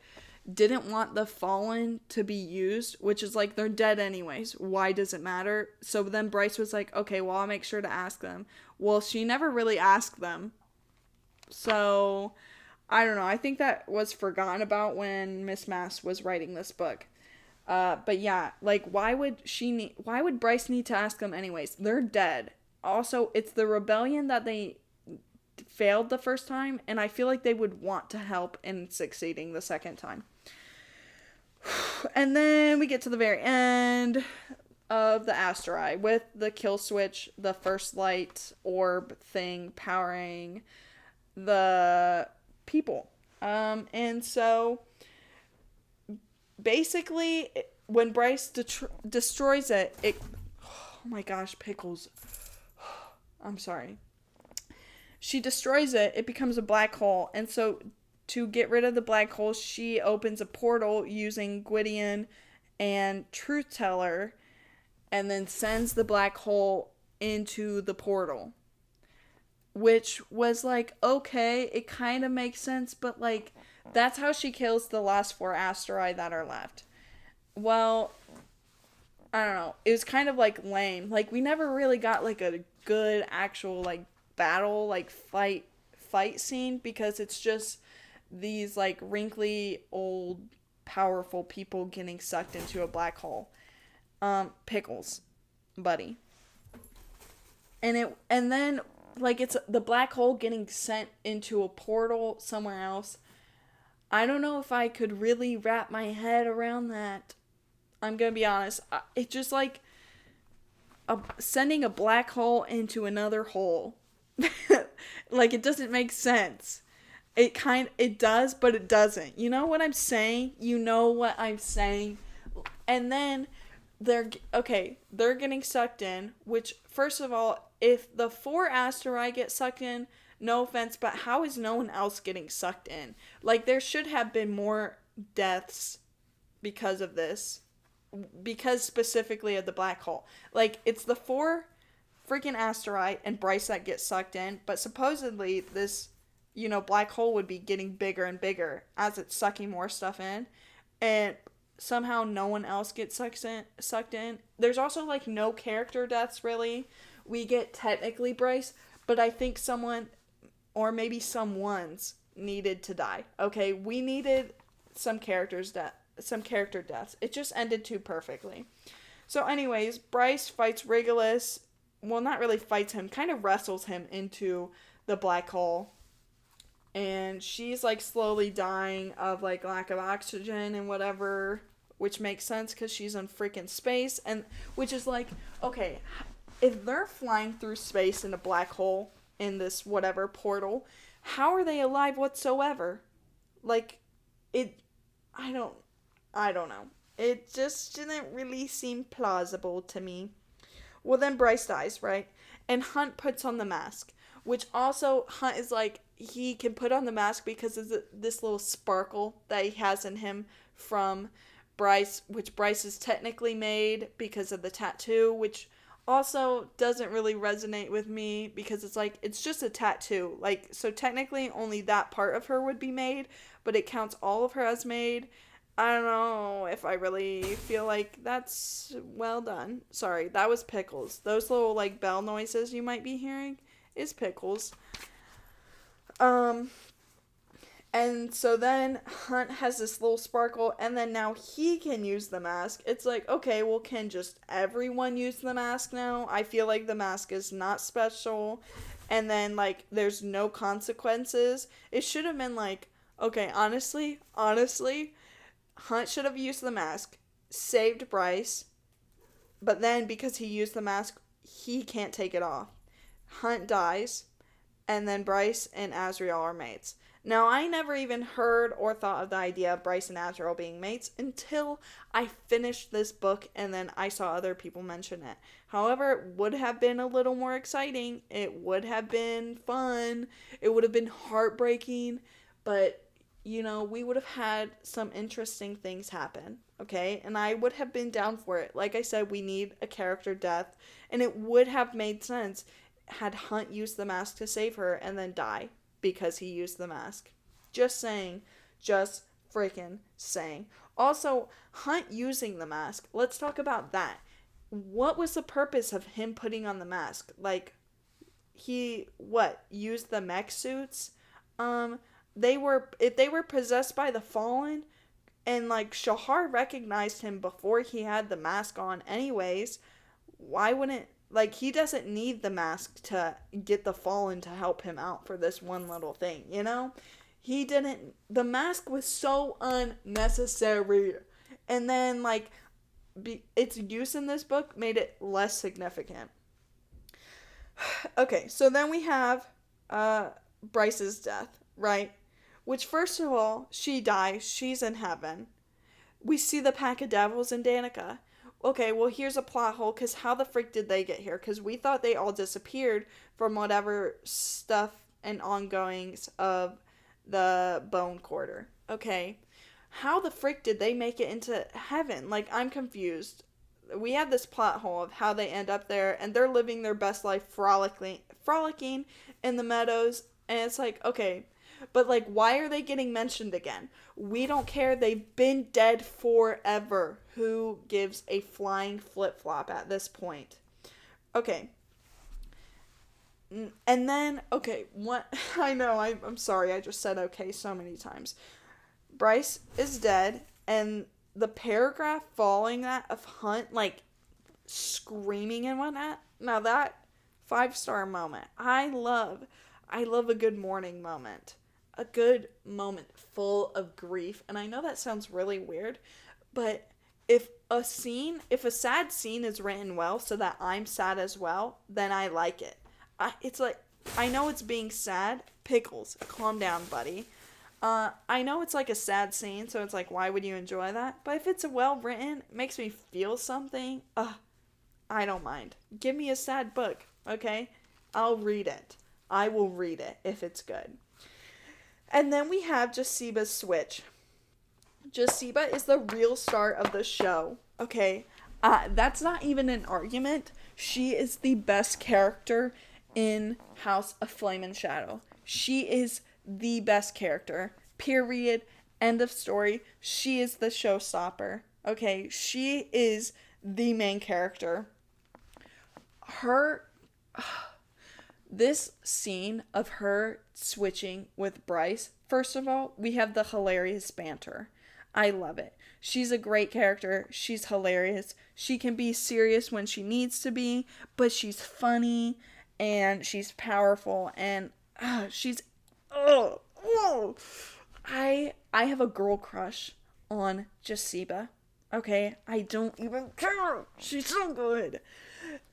S1: didn't want the fallen to be used, which is like, they're dead anyways. Why does it matter? So then Bryce was like, okay, well, I'll make sure to ask them. Well, she never really asked them. So, I don't know. I think that was forgotten about when Miss Mass was writing this book. But yeah, like, why would Bryce need to ask them anyways? They're dead. Also, it's the rebellion that they failed the first time, and I feel like they would want to help in succeeding the second time. And then we get to the very end of the asteroid with the kill switch, the first light orb thing powering the people. And so basically, when Bryce destroys it, oh my gosh, Pickles. I'm sorry. She destroys it, it becomes a black hole, and so to get rid of the black hole, she opens a portal using Gwydion and Truth Teller, and then sends the black hole into the portal. Which was like, okay, it kind of makes sense, but like, that's how she kills the last 4 asteroid that are left. Well, I don't know. It was kind of like lame. Like, we never really got like a good actual like battle, like fight scene, because it's just these like wrinkly old powerful people getting sucked into a black hole. Pickles, buddy. And then like, it's the black hole getting sent into a portal somewhere else. I don't know if I could really wrap my head around that. I'm gonna be honest. It's just like sending a black hole into another hole. Like, it doesn't make sense. It does, but it doesn't. You know what I'm saying? You know what I'm saying? And then they're getting sucked in, which, first of all, if the 4 asteroid get sucked in, no offense, but how is no one else getting sucked in? Like, there should have been more deaths because of this. Because specifically of the black hole. Like, it's the 4 freaking asteroid and Bryce that get sucked in, but supposedly this, black hole would be getting bigger and bigger as it's sucking more stuff in, and somehow no one else gets sucked in. There's also like no character deaths really. We get technically Bryce, but I think someone, or maybe someone's, needed to die. Okay, we needed some character deaths. It just ended too perfectly. So anyways, Bryce fights Regulus. Well, not really fights him, kind of wrestles him into the black hole. And she's like slowly dying of like lack of oxygen and whatever, which makes sense because she's in freaking space. And which is like, okay, if they're flying through space in a black hole in this whatever portal, how are they alive whatsoever? Like, I don't know. It just didn't really seem plausible to me. Well, then Bryce dies, right? And Hunt puts on the mask, which also Hunt is like, he can put on the mask because of this little sparkle that he has in him from Bryce, which Bryce is technically made because of the tattoo, which also doesn't really resonate with me because it's like, it's just a tattoo. Like, so technically only that part of her would be made, but it counts all of her as made. I don't know if I really feel like that's well done. Sorry, that was Pickles. Those little like bell noises you might be hearing is Pickles. And so then Hunt has this little sparkle, and then now he can use the mask. It's like, okay, well, can just everyone use the mask now? I feel like the mask is not special, and then, like, there's no consequences. It should have been like, okay, honestly, Hunt should have used the mask, saved Bryce, but then because he used the mask, he can't take it off. Hunt dies, and then Bryce and Azrael are mates. Now, I never even heard or thought of the idea of Bryce and Azrael being mates until I finished this book and then I saw other people mention it. However, it would have been a little more exciting. It would have been fun. It would have been heartbreaking. But, we would have had some interesting things happen. Okay? And I would have been down for it. Like I said, we need a character death. And it would have made sense had Hunt used the mask to save her and then die because he used the mask. Just saying. Just freaking saying. Also, Hunt using the mask. Let's talk about that. What was the purpose of him putting on the mask? Like, he, used the mech suits? If they were possessed by the Fallen, and, Shahar recognized him before he had the mask on anyways, why wouldn't, he doesn't need the mask to get the Fallen to help him out for this one little thing, He didn't, the mask was so unnecessary. And then, its use in this book made it less significant. Okay, so then we have Bryce's death, right? Which, first of all, she dies. She's in heaven. We see the pack of devils in Danica. Okay, well, here's a plot hole, because how the frick did they get here? Because we thought they all disappeared from whatever stuff and ongoings of the Bone Quarter. Okay, how the frick did they make it into heaven? I'm confused. We have this plot hole of how they end up there, and they're living their best life frolicking in the meadows, and it's okay, but why are they getting mentioned again? We don't care. They've been dead forever. Who gives a flying flip-flop at this point? Okay. And then, what? I know, I'm sorry, I just said okay so many times. Bryce is dead, and the paragraph following that of Hunt, screaming and whatnot, now that 5-star moment. I love a good mourning moment. A good moment full of grief. And I know that sounds really weird, but if a sad scene is written well so that I'm sad as well, then I like it. I know it's being sad. Pickles, calm down, buddy. I know it's a sad scene, so it's why would you enjoy that? But if it's well written, it makes me feel something, I don't mind. Give me a sad book, okay? I'll read it. I will read it if it's good. And then we have Jasiba's switch. Jasiba is the real star of the show, okay? That's not even an argument. She is the best character in House of Flame and Shadow. She is the best character. Period. End of story. She is the showstopper. Okay? She is the main character. This scene of her switching with Bryce, first of all, we have the hilarious banter. I love it. She's a great character. She's hilarious. She can be serious when she needs to be, but she's funny and she's powerful and she's I have a girl crush on Jasiba. Okay? I don't even care. She's so good.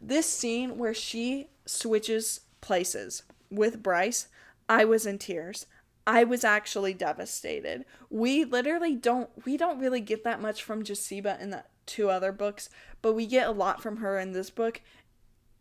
S1: This scene where she switches places with Bryce, I was in tears. I was actually devastated. We don't really get that much from Jasiba in the 2 other books, but we get a lot from her in this book,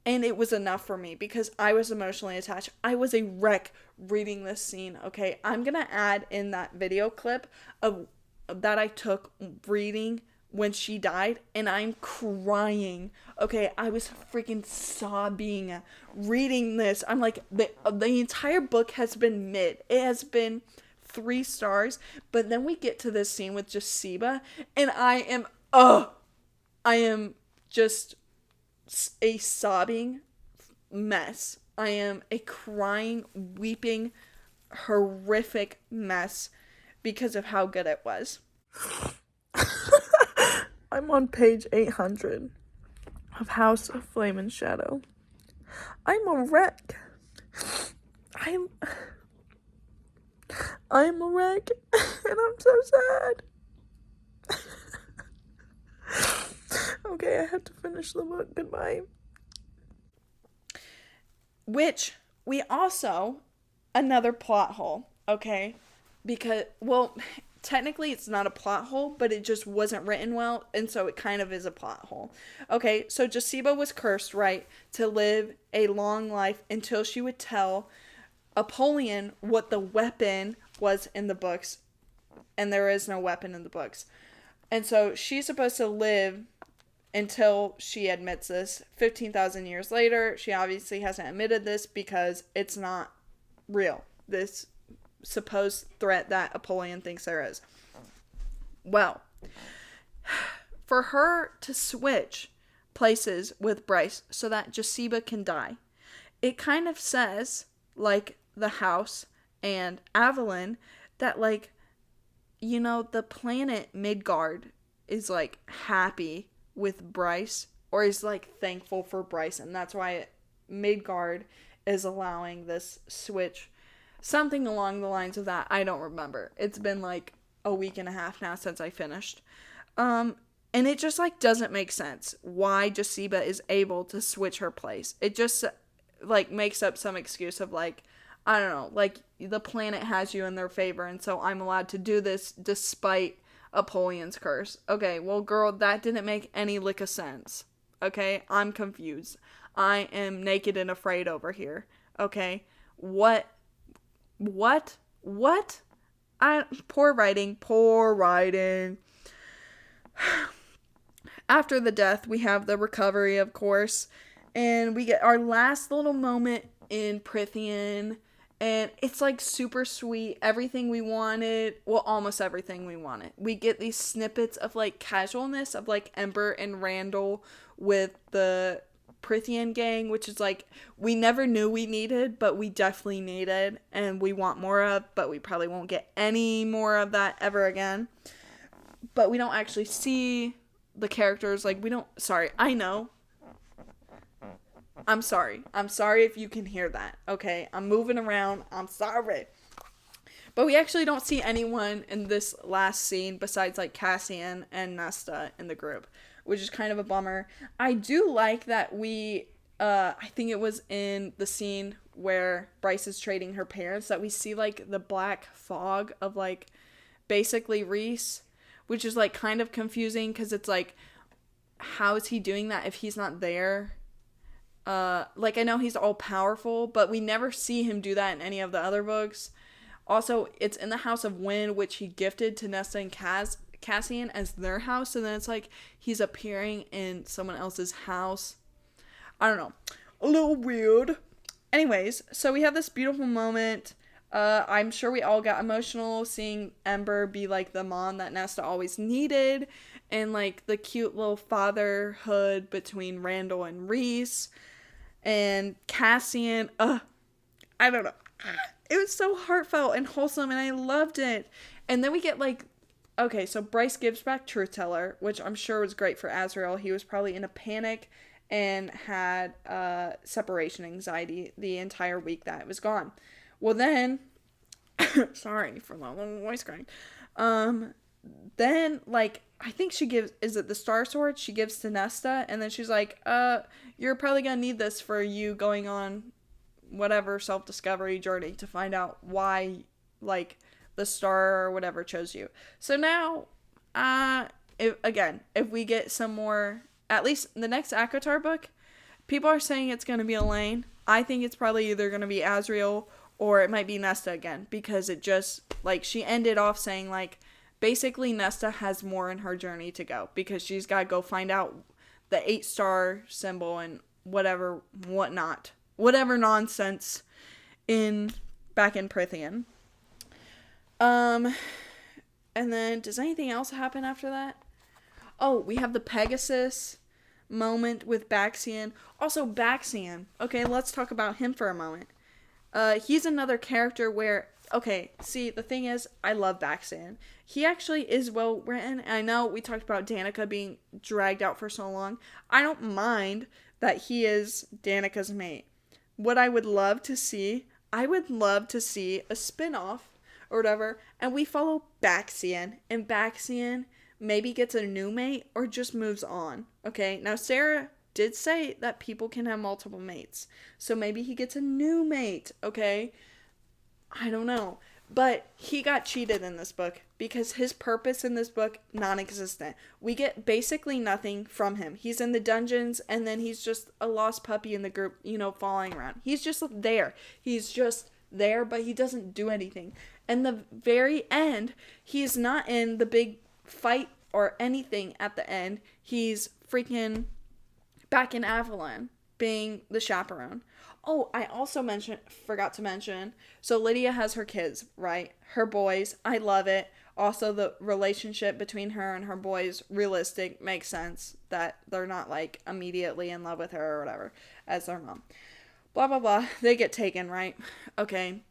S1: and it was enough for me because I was emotionally attached. I was a wreck reading this scene, okay? I'm gonna add in that video clip of that I took reading when she died, and I'm crying. Okay, I was freaking sobbing reading this. I'm the entire book has been mid. It has been 3 stars, but then we get to this scene with Jasiba, and I am just a sobbing mess. I am a crying, weeping, horrific mess because of how good it was. I'm on page 800 of House of Flame and Shadow. I'm a wreck. I'm a wreck, and I'm so sad. Okay, I have to finish the book. Goodbye. Which, we also, another plot hole. okay? Because, well, technically it's not a plot hole, but it just wasn't written well, and so it kind of is a plot hole. Okay, so Jasiba was cursed, right, to live a long life until she would tell Apollyon what the weapon was in the books, and there is no weapon in the books. And so she's supposed to live until she admits this. 15,000 years later, she obviously hasn't admitted this because it's not real. This supposed threat that Apollyon thinks there is. Well, for her to switch places with Bryce so that Jasiba can die, it kind of says, like the house and Avalon, that, like, you know, the planet Midgard is, like, happy with Bryce, or is, like, thankful for Bryce, and that's why Midgard is allowing this switch. Something along the lines of that. I don't remember. It's been, like, a week and a half now since I finished. And it just, like, doesn't make sense why Jasiba is able to switch her place. It just, like, makes up some excuse of, like, I don't know, like, the planet has you in their favor, and so I'm allowed to do this despite Apollyon's curse. Okay, well, girl, that didn't make any lick of sense. Okay, I'm confused. I am naked and afraid over here. Okay, what? Poor writing. After the death, we have the recovery, of course, and we get our last little moment in Prythian. And it's, like, super sweet. Everything we wanted. Well, almost everything we wanted. We get these snippets of, like, casualness of, like, Ember and Randall with the Prythian gang, which is, like, we never knew we needed, but we definitely needed. And we want more of, but we probably won't get any more of that ever again. But we don't actually see the characters. Like, we don't... Sorry, I know. I'm sorry. I'm sorry if you can hear that. Okay, I'm moving around. I'm sorry. But we actually don't see anyone in this last scene besides, like, Cassian and Nesta in the group, which is kind of a bummer. I do like that I think it was in the scene where Bryce is trading her parents, that we see, like, the black fog of, like, basically Reese, which is, like, kind of confusing because it's, like, how is he doing that if he's not there? Like, I know he's all-powerful, but we never see him do that in any of the other books. Also, it's in the House of Wind, which he gifted to Nesta and Cassian as their house, and then it's like he's appearing in someone else's house. I don't know. A little weird. Anyways, so we have this beautiful moment. I'm sure we all got emotional seeing Ember be, like, the mom that Nesta always needed, and, like, the cute little fatherhood between Randall and Reese. And Cassian, I don't know. It was so heartfelt and wholesome, and I loved it. And then we get, like, okay, so Bryce gives back Truth Teller, which I'm sure was great for Azrael. He was probably in a panic and had separation anxiety the entire week that it was gone. Well, then, sorry for my little voice crying. Then, like, I think she gives, is it the Star Sword? She gives to Nesta, and then she's like, you're probably gonna need this for you going on whatever self-discovery journey to find out why, like, the star or whatever chose you. So now, if we get some more, at least the next ACOTAR book, people are saying it's gonna be Elaine. I think it's probably either gonna be Azrael or it might be Nesta again, because it just, like, she ended off saying, like, basically Nesta has more in her journey to go, because she's got to go find out the 8-star symbol and whatever nonsense back in Prythian. And then does anything else happen after that? Oh, we have the Pegasus moment with Baxian. Also, Baxian. Okay, let's talk about him for a moment. He's another character where, okay, see, the thing is, I love Baxian. He actually is well written, and I know we talked about Danica being dragged out for so long. I don't mind that he is Danica's mate. What I would love to see, a spin-off or whatever, and we follow Baxian, and Baxian maybe gets a new mate or just moves on. Okay, now Sarah did say that people can have multiple mates, so maybe he gets a new mate. Okay, I don't know, But he got cheated in this book because his purpose in this book, non-existent. We get basically nothing from him. He's in the dungeons, and then he's just a lost puppy in the group, following around. He's just there. He's just there, but he doesn't do anything. And the very end, he's not in the big fight or anything at the end. He's freaking back in Avalon, being the chaperone. Oh, I also forgot to mention, so Lydia has her kids, right? Her boys. I love it. Also, the relationship between her and her boys, realistic, makes sense that they're not, like, immediately in love with her or whatever, as their mom. Blah, blah, blah. They get taken, right? Okay.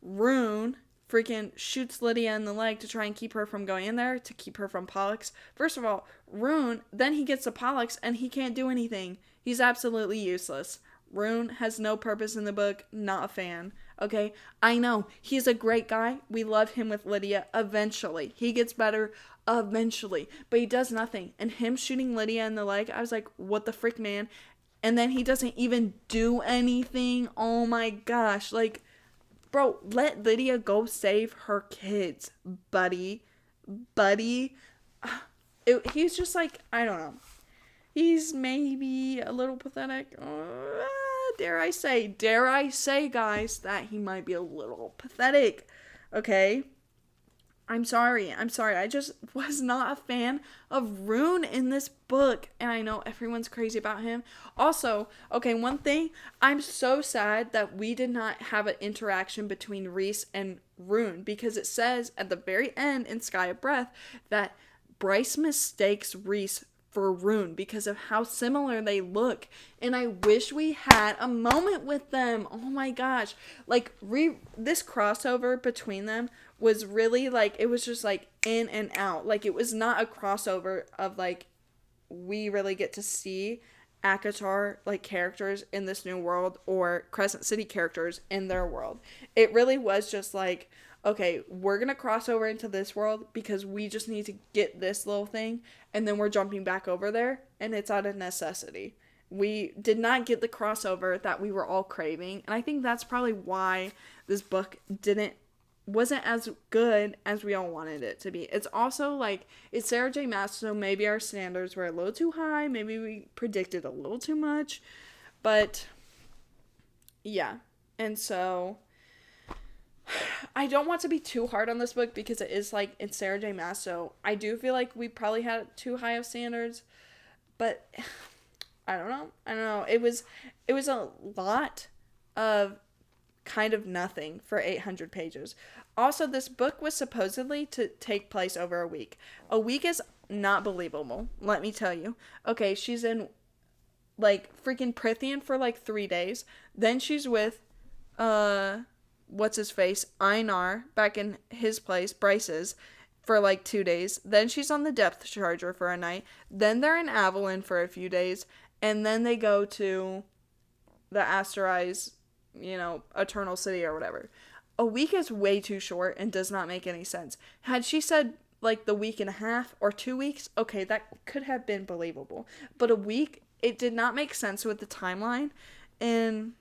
S1: Rune freaking shoots Lydia in the leg to try and keep her from going in there, to keep her from Pollux. First of all, Rune, then he gets to Pollux, and he can't do anything. He's absolutely useless. Rune has no purpose in the book. Not a fan. Okay? I know. He's a great guy. We love him with Lydia. Eventually. He gets better. Eventually. But he does nothing. And him shooting Lydia in the leg, I was like, what the frick, man? And then he doesn't even do anything. Oh my gosh. Like, bro, let Lydia go save her kids, buddy. He's just like, I don't know. He's maybe a little pathetic. Dare I say, guys, that he might be a little pathetic. Okay? I'm sorry. I just was not a fan of Rune in this book. And I know everyone's crazy about him. Also, okay, one thing. I'm so sad that we did not have an interaction between Reese and Rune. Because it says at the very end in Sky of Breath that Bryce mistakes Reese for Rune because of how similar they look, and I wish we had a moment with them. Oh my gosh, like this crossover between them was really like, it was just like in and out. Like, it was not a crossover of like, we really get to see ACOTAR like characters in this new world or Crescent City characters in their world. It really was just like, okay, we're going to cross over into this world because we just need to get this little thing, and then we're jumping back over there, and it's out of necessity. We did not get the crossover that we were all craving, and I think that's probably why this book wasn't as good as we all wanted it to be. It's also like, it's Sarah J. Maas, so maybe our standards were a little too high, maybe we predicted a little too much, but yeah, and so I don't want to be too hard on this book because it is like, it's Sarah J. Maas, so I do feel like we probably had too high of standards, but I don't know. It was a lot of kind of nothing for 800 pages. Also, this book was supposedly to take place over a week. A week is not believable, let me tell you. Okay, she's in like freaking Prithian for like 3 days. Then she's with what's his face, Einar, back in his place, Bryce's, for like 2 days. Then she's on the depth charger for a night. Then they're in Avalon for a few days. And then they go to the Asteroids, Eternal City or whatever. A week is way too short and does not make any sense. Had she said like the week and a half or 2 weeks, okay, that could have been believable. But a week, it did not make sense with the timeline and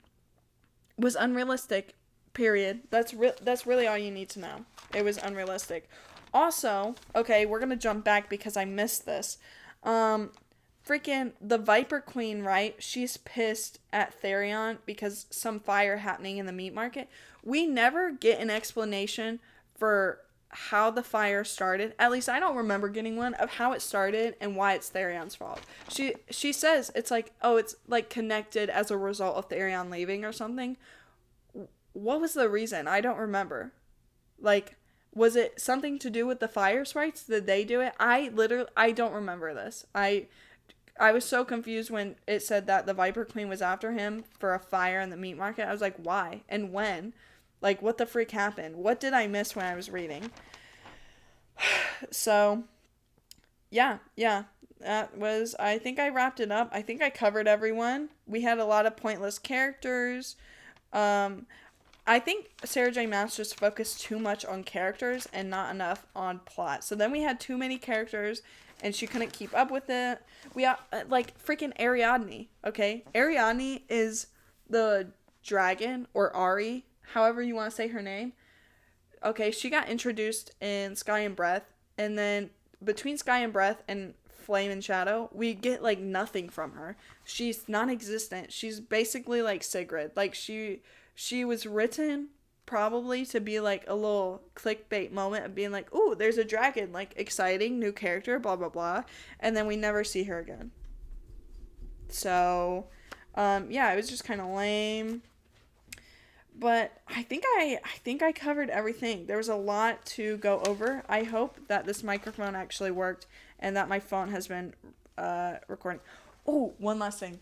S1: was unrealistic. Period. That's really all you need to know. It was unrealistic. Also, okay, we're gonna jump back because I missed this. Freaking the Viper Queen, right? She's pissed at Therion because some fire happening in the meat market. We never get an explanation for how the fire started. At least I don't remember getting one of how it started and why it's Therion's fault. She says it's like, oh, it's like connected as a result of Therion leaving or something. What was the reason? I don't remember. Like, was it something to do with the fire sprites? Did they do it? I don't remember this. I was so confused when it said that the Viper Queen was after him for a fire in the meat market. I was like, why? And when? Like, what the freak happened? What did I miss when I was reading? So, yeah. That was, I think I wrapped it up. I think I covered everyone. We had a lot of pointless characters. I think Sarah J. Maas just focused too much on characters and not enough on plot. So then we had too many characters, and she couldn't keep up with it. We have, like, freaking Ariadne, okay? Ariadne is the dragon, or Ari, however you want to say her name, okay, she got introduced in Sky and Breath, and then between Sky and Breath and Flame and Shadow, we get like nothing from her. She's non-existent. She's basically like Sigrid. Like she was written probably to be like a little clickbait moment of being like, "Ooh, there's a dragon, like exciting new character, blah blah blah," and then we never see her again. So, yeah, it was just kind of lame. But I think I covered everything. There was a lot to go over. I hope that this microphone actually worked and that my phone has been recording. Oh, one last thing.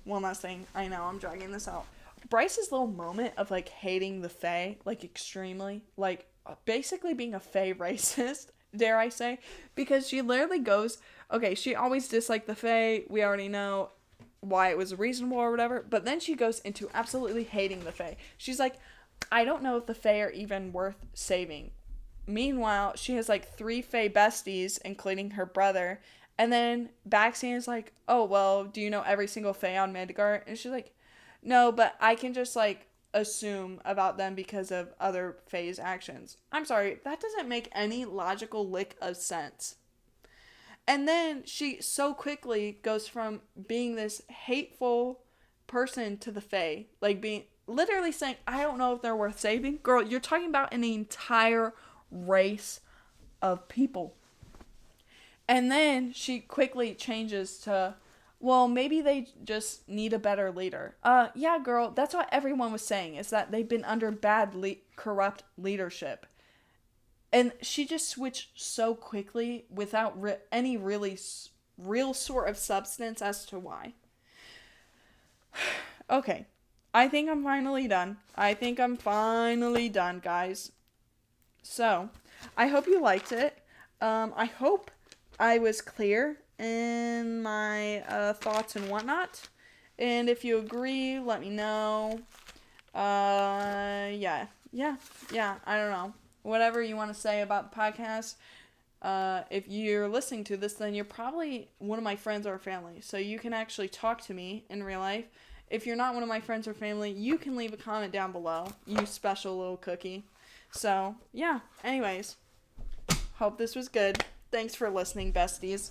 S1: I know I'm dragging this out. Bryce's little moment of like hating the Fae, like extremely, like basically being a Fae racist, dare I say, because she literally goes, okay, she always disliked the Fae. We already know why it was reasonable or whatever, but then she goes into absolutely hating the Fae. She's like, I don't know if the Fae are even worth saving. Meanwhile, she has like 3 Fae besties, including her brother, and then Baxian is like, oh, well, do you know every single Fae on Midgard? And she's like, no, but I can just like assume about them because of other Fae's actions. I'm sorry, that doesn't make any logical lick of sense. And then she so quickly goes from being this hateful person to the Fae, like being literally saying, I don't know if they're worth saving. Girl, you're talking about an entire race of people. And then she quickly changes to, well, maybe they just need a better leader. Yeah, girl, that's what everyone was saying, is that they've been under bad, corrupt leadership. And she just switched so quickly without any really real sort of substance as to why. Okay. I think I'm finally done. Guys. So, I hope you liked it. I hope I was clear in my thoughts and whatnot. And if you agree, let me know. Yeah, I don't know. Whatever you want to say about the podcast. If you're listening to this, then you're probably one of my friends or family. So you can actually talk to me in real life. If you're not one of my friends or family, you can leave a comment down below. You special little cookie. So, yeah. Anyways, hope this was good. Thanks for listening, besties.